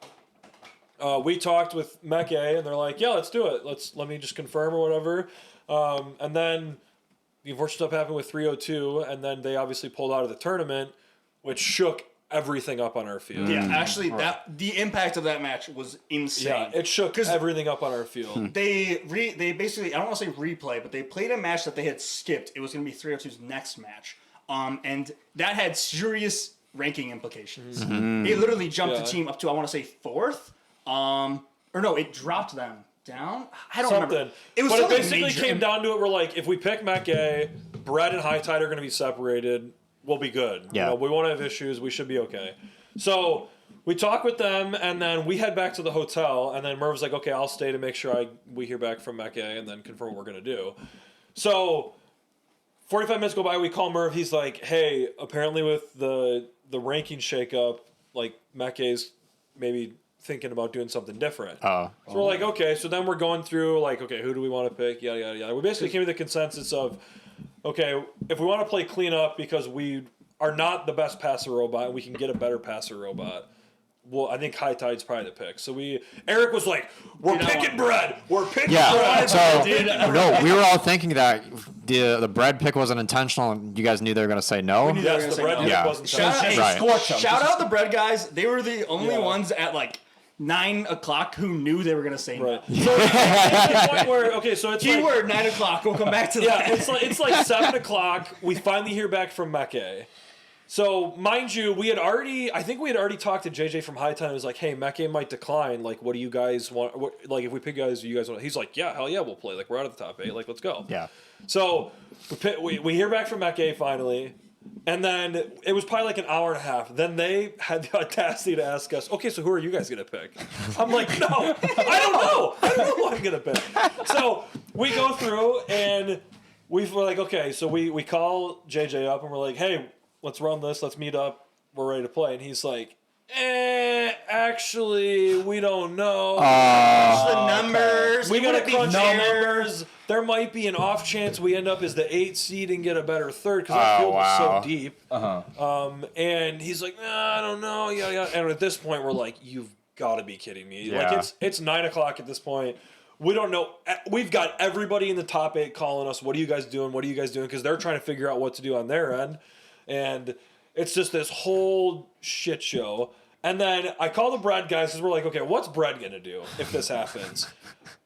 we talked with Mech A, and they're like, yeah, let's do it. Let me just confirm or whatever. And then the unfortunate stuff happened with 302, and then they obviously pulled out of the tournament, which shook everything up on our field. Yeah, actually, the impact of that match was insane. Yeah, it shook everything up on our field. They basically, I don't want to say replay, but they played a match that they had skipped. It was going to be 302's next match. And that had serious ranking implications. It literally jumped the team up to, I want to say, 4th. Or no, it dropped them down. I don't remember. It was but it something basically major. came down to it. We're like, if we pick Mech A, Brett and High Tide are going to be separated. We'll be good. Yeah. We won't have issues. We should be okay. So we talk with them, and then we head back to the hotel, and then Murv's like, okay, I'll stay to make sure we hear back from Mech A and then confirm what we're going to do. So 45 minutes go by, we call Murv. He's like, hey, apparently with the ranking shakeup, like Mech A's maybe thinking about doing something different. So we're like, okay. So then we're going through, like, okay, who do we want to pick? Yada, yada, yada. We basically came to the consensus of, okay, if we want to play cleanup because we are not the best passer robot and we can get a better passer robot, well, I think High Tide's probably the pick. So Eric was like, we're picking bread. We're picking bread. So no, we were all thinking that the bread pick wasn't intentional, and you guys knew they were going to say no. Yes, the bread pick Yeah. wasn't Shout out the bread guys. They were the only ones at like 9 o'clock who knew they were going to say no. Right. So it's the point where, okay, so it's Keyword 9 o'clock. We'll come back to that. Yeah, it's like 7 o'clock. We finally hear back from Mech A. So, mind you, I think we had already talked to JJ from High Time. It was like, hey, Mech A might decline. Like, what do you guys want? Like, if we pick guys, do you guys want? He's like, yeah, hell yeah, we'll play. Like, we're out of the top 8. Like, let's go. Yeah. So, we hear back from Mech A finally. And then it was probably like an hour and a half. Then they had the audacity to ask us, okay, so who are you guys going to pick? I'm like, no, I don't know. I don't know who I'm going to pick. So we go through and we're like, okay, so we call JJ up and we're like, hey, let's run this. Let's meet up. We're ready to play. And he's like, actually, we don't know. The numbers. We got to crunch the numbers. There might be an off chance we end up as the 8th seed and get a better third because our field was so deep. And he's like, nah, I don't know. Yada, yada. And at this point, we're like, you've got to be kidding me. Yeah. Like it's 9 o'clock at this point. We don't know. We've got everybody in the top 8 calling us. What are you guys doing? What are you guys doing? Because they're trying to figure out what to do on their end. And it's just this whole shit show. And then I call the bread guys because we're like, okay, what's bread going to do if this happens?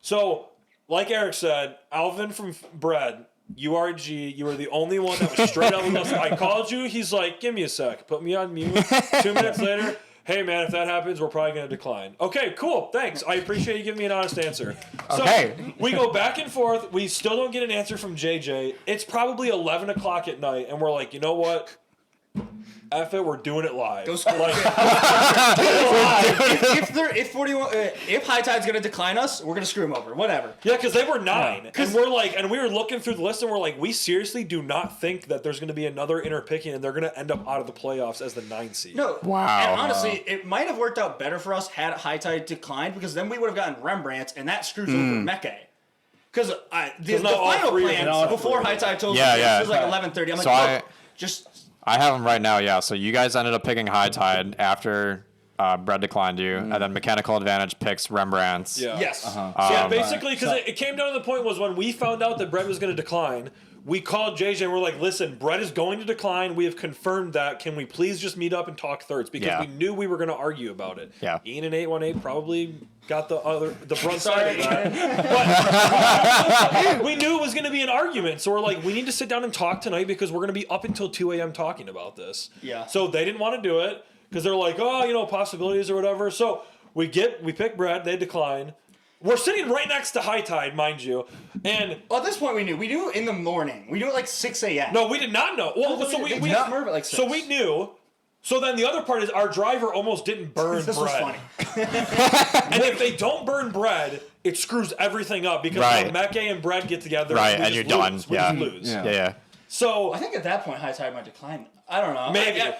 So, like Eric said, Alvin from Bread, URG, you were the only one that was straight up with us. I called you. He's like, give me a sec. Put me on mute. 2 minutes later, hey, man, if that happens, we're probably going to decline. Okay, cool. Thanks. I appreciate you giving me an honest answer. Okay. So we go back and forth. We still don't get an answer from JJ. It's probably 11 o'clock at night, and we're like, you know what? F it, we're doing it live. If High Tide's gonna decline us, we're gonna screw them over. Whatever. Yeah, because they were 9, and we're like, and we were looking through the list, and we're like, we seriously do not think that there's gonna be another interpicking, and they're gonna end up out of the playoffs as the 9th seed. No. Wow. And honestly, it might have worked out better for us had High Tide declined because then we would have gotten Rembrandt, and that screws over Mech A. Because the final plan before High Tide told us it was like 11:30. I'm like, I have them right now, yeah. So you guys ended up picking High Tide after Brett declined you, and then Mechanical Advantage picks Rembrandt's. Yeah. Yes. Yeah, basically, because it came down to the point was when we found out that Brett was going to decline, we called JJ and we're like, listen, Brett is going to decline. We have confirmed that. Can we please just meet up and talk thirds? Because we knew we were going to argue about it. Yeah. Ian and 818 probably got the front side of that. But we knew it was going to be an argument. So we're like, we need to sit down and talk tonight because we're going to be up until 2 a.m. talking about this. Yeah. So they didn't want to do it because they're like, oh, possibilities or whatever. So we pick Brett. They decline. We're sitting right next to High Tide, mind you, and Well, at this point, we knew. We knew in the morning. We knew at like 6 a.m. no, we did not know. Well, so we got Murv at like 6. so we knew. So then the other part is our driver almost didn't burn This was bread. funny. And if they don't burn bread, it screws everything up because Right. when Mecca and bread get together, Right, we and just you're done. lose. We Yeah. just lose. Yeah. So I think at that point, High Tide might decline. I don't know. maybe. I-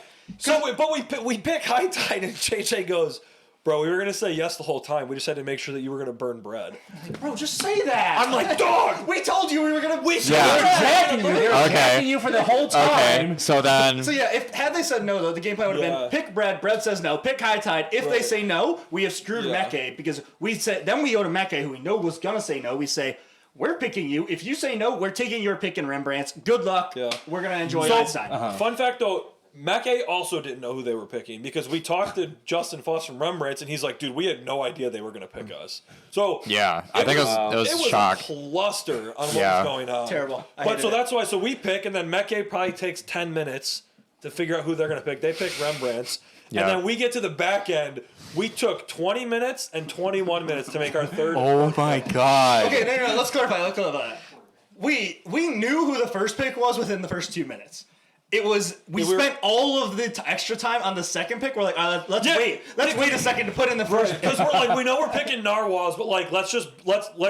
We pick High Tide and JJ goes, bro, we were gonna say yes the whole time. We just had to make sure that you were gonna burn bread. Bro, just say that. I'm like, dog. We told you we were gonna. We Yeah. Attacking you. They're Okay. attacking you for the whole time. Okay, so then So yeah, had they said no though, the game plan would have Yeah. been pick Brad. Brad says no. Pick High Tide. If they say no, we have screwed Yeah. Mecca because we said then we go to Mecca who we know was gonna say no. We say we're picking you. If you say no, we're taking your pick in Rembrandt's. Good luck. Yeah. We're gonna enjoy So- Einstein. Fun fact though, Mackay also didn't know who they were picking because we talked to Justin Foss from Rembrandt's and he's like, dude, we had no idea they were going to pick us. So yeah, I think it was it was shock. a cluster on what Yeah. was going on. Terrible. I But hated so it. that's why. So we pick, and then Mackay probably takes 10 minutes to figure out who they're going to pick. They pick Rembrandt's, Yeah. and then we get to the back end. We took 20 minutes and 21 minutes to make our third. Oh my god. Okay, no. Let's clarify. We knew who the first pick was within the first 2 minutes. It was we were- spent all of the extra time on the second pick. We're like, let's Yeah. wait. Let's wait a second to put in the first pick. Because we're like, we know we're picking narwhals, but like, let's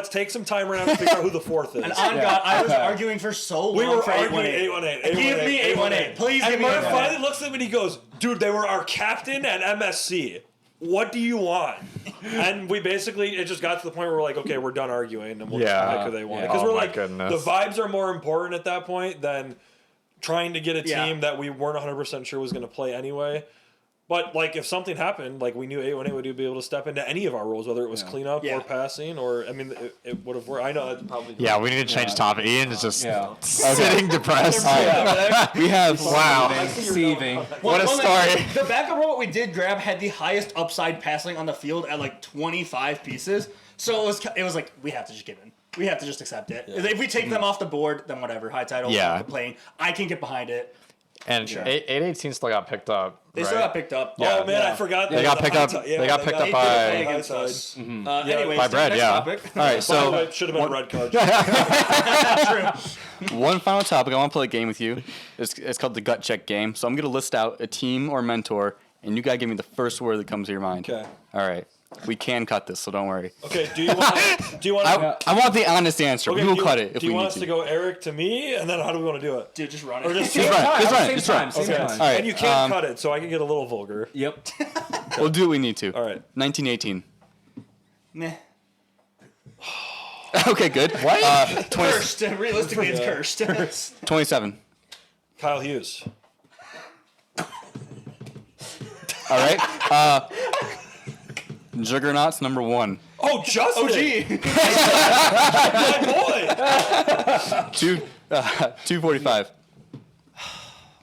take some time right now to figure out who the fourth is. And on God, I was arguing for so long. We were for arguing 818. Give me 818. Please And give me Murv 818. finally looks at him and he goes, dude, they were our captain at MSC. What do you want? And we basically, it just got to the point where we're like, okay, we're done arguing and we'll just Yeah. pick who they want. Yeah. Because Oh we're my like, goodness. the vibes are more important at that point than trying to get a team Yeah. that we weren't 100% sure was going to play anyway. But like, if something happened, like we knew 818 would be able to step into any of our roles, whether it was cleanup Yeah. or passing, or I mean, it would have worked. I know that's probably Yeah, we need to change topic. Ian is just Yeah. sitting depressed. We have Wow. Deceiving. What a story. The backup robot we did grab had the highest upside passing on the field at like 25 pieces. So it was like we have to just give in. We have to just accept it. If we take them off the board, then whatever. High Tide will Yeah. complain. I can get behind it. And 818 still got picked up. They right? still got picked up. Oh man, I forgot. They got picked up. They got picked up by. against us. Anyways, By Brad, next yeah. topic. All right, So so it should have been a red card. one final topic. I want to play a game with you. It's called the gut check game. So I'm going to list out a team or mentor, and you got to give me the first word that comes to your mind. Okay. All right. We can cut this, so don't worry. Okay. Do you want? I want the honest answer. Okay, we will do you- cut it if Do you we want need us to. to go Eric to me, and then how do we want to do it? Dude, just run Or it. just Just run it. Just run it. Same Just run time. it. Same Okay. time. All right. And you can't cut it, so I can get a little vulgar. Yep. We'll do what we need to. All right. 1918. Meh. Okay, good. What? Cursed. Realistically, it's cursed. 27. Kyle Hughes. All right. Juggernauts number 1. Oh, Justin. Oh, gee. My boy. 245.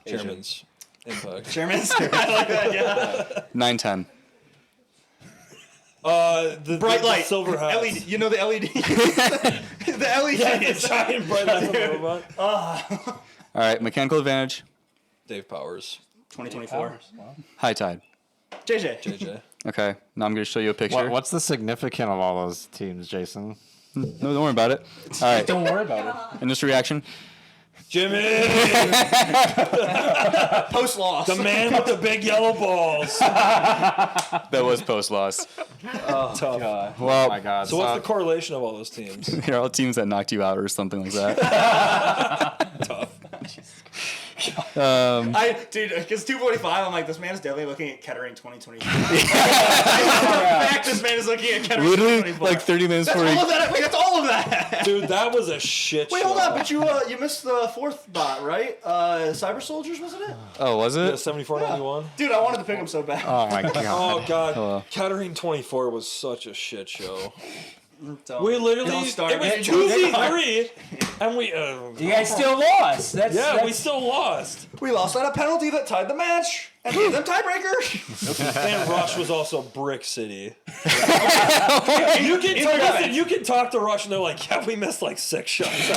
Chairman's impact. Sherman's. I like that, yeah. 910. The Bright the light. silver hats. LED. You know the LED? The LED. Yeah, the giant bright light on the robot. All right. Mechanical advantage. Dave Powers. 2024. High tide. JJ. JJ. Okay. Now I'm going to show you a picture. What's the significance of all those teams, Jason? No, don't worry about it. All right. Don't worry about it. Initial reaction. Jimmy. Post loss. The man with the big yellow balls. That was post loss. Tough. God. Oh my God. So what's the correlation of all those teams? They're all teams that knocked you out or something like that. Tough. Dude, because 245, I'm like, this man is definitely looking at Kettering 2023. Fact, this man is looking at Kettering Literally 2024. like 30 minutes That's before all of that. Wait, that's all of that. Dude, that was a shit Wait, show. hold on, but you missed the fourth bot, right? Cyber Soldiers, wasn't it? Oh, was Yeah, it? 74.91. Dude, I wanted to pick him so bad. Oh my god. Oh god, Hello. Kettering 24 was such a shit show. Don't- We literally, don't start. it was Don't 2v3, and we, You guys still lost. we still lost. We lost on a penalty that tied the match and gave them tiebreaker. And Rush was also Brick City. You can talk to Rush, and they're like, yeah, we missed like 6 shots.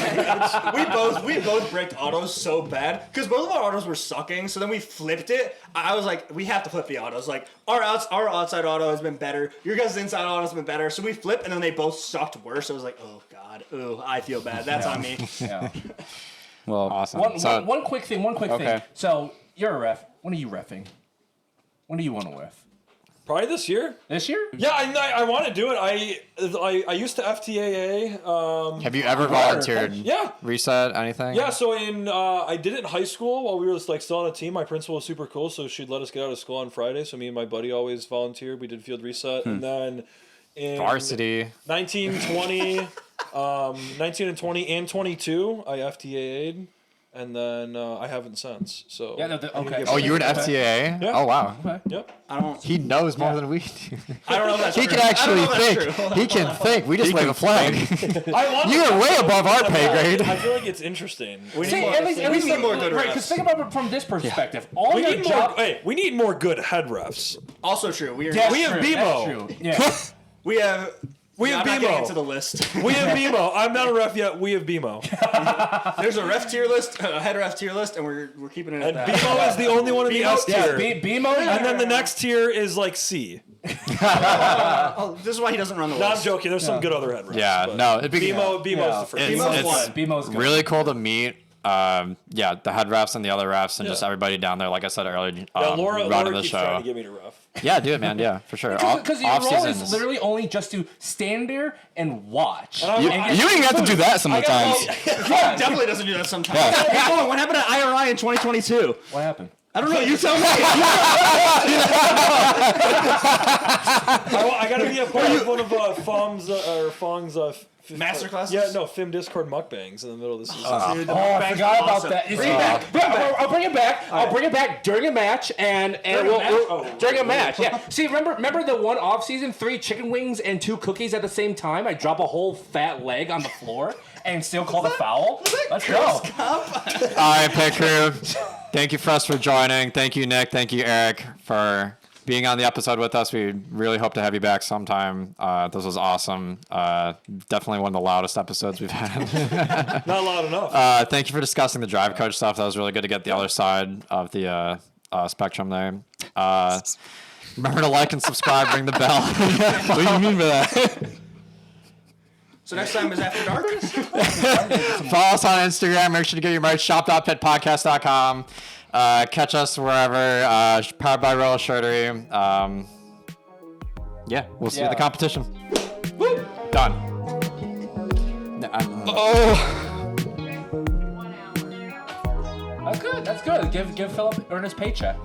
we both bricked autos so bad because both of our autos were sucking. So then we flipped it. I was like, we have to flip the autos. Like our outside auto has been better. Your guys' inside auto has been better. So we flipped, and then they both sucked worse. I was like, oh god, ooh, I feel bad. That's on me. Yeah. Well, Awesome. One quick thing. Okay. So you're a ref. When are you reffing? When do you want to ref? Probably this year. This year? Yeah, I want to do it. I used to FTAA. Have you ever volunteered? Yeah. Reset anything? Yeah, so I did it in high school while we were like still on a team. My principal was super cool, so she'd let us get out of school on Friday. So me and my buddy always volunteered. We did field reset, and then in Varsity. 19, 20, 19 and 20 and 22, I FTAA'd, and then I haven't since. So Yeah. No, okay. Oh, you were an FCA? Yeah. Oh wow. Yep. I don't. He knows more than we do. I don't know if that's He true. can I actually don't know if that's think. true. He can think. We just wave a flag. You're way above our pay grade. I feel like it's interesting. We See, need more, at least we need more good right, refs. because think about it from this perspective. All your job. we need more good head refs. Also true. We That's we have true, BMO. that's true. Yeah. We have. We have I'm not getting BMO. into the list. We have BMO. I'm not a ref yet. We have BMO. There's a ref tier list, a head ref tier list, and we're keeping it at And that. BMO is the only one in the S tier. BMO. And then the next tier is like C. Oh, this is why he doesn't run the No, I'm list. joking. There's some good other head refs. Yeah, but no, it'd be BMO's the first. It's- BMO's it's one. BMO's good. really cool to meet. The head refs and the other refs and just everybody down there. Like I said earlier, Laura running the keeps trying show. to get me to ref. Yeah, do it, man. Yeah, for sure. Because your role is Off-seasons. literally only just to stand there and watch. You even have to do that sometimes. Yeah, definitely doesn't do that sometimes. Hey, hold on, what happened at IRI in 2022? What happened? I don't know. You tell me. I gotta be a part of one of Fong's Masterclasses? Yeah, no, Film Discord mukbangs in the middle of the season. Dude, the Oh, I mukbangs forgot are about awesome. that. Bring it back. I'll bring it back. I'll bring it back during a match and during a match. Yeah. See, remember the one off season, 3 chicken wings and 2 cookies at the same time. I drop a whole fat leg on the floor and still call the foul. Let's go. All right, pit crew. Thank you, Frust, for joining. Thank you, Nick. Thank you, Eric, for being on the episode with us. We really hope to have you back sometime. This was awesome. Definitely one of the loudest episodes we've had. Not loud enough. Thank you for discussing the drive coach stuff. That was really good to get the other side of the spectrum there. Remember to like and subscribe, ring the bell. What do you mean by that? So next time is After Dark? Follow us on Instagram. Make sure to get your merch. Shop.pitpodcast.com. Catch us wherever. Powered by Royal Shirtery. Yeah, we'll see you at the competition. Woo! Done. That's good. That's good. Give Philip earn his paycheck.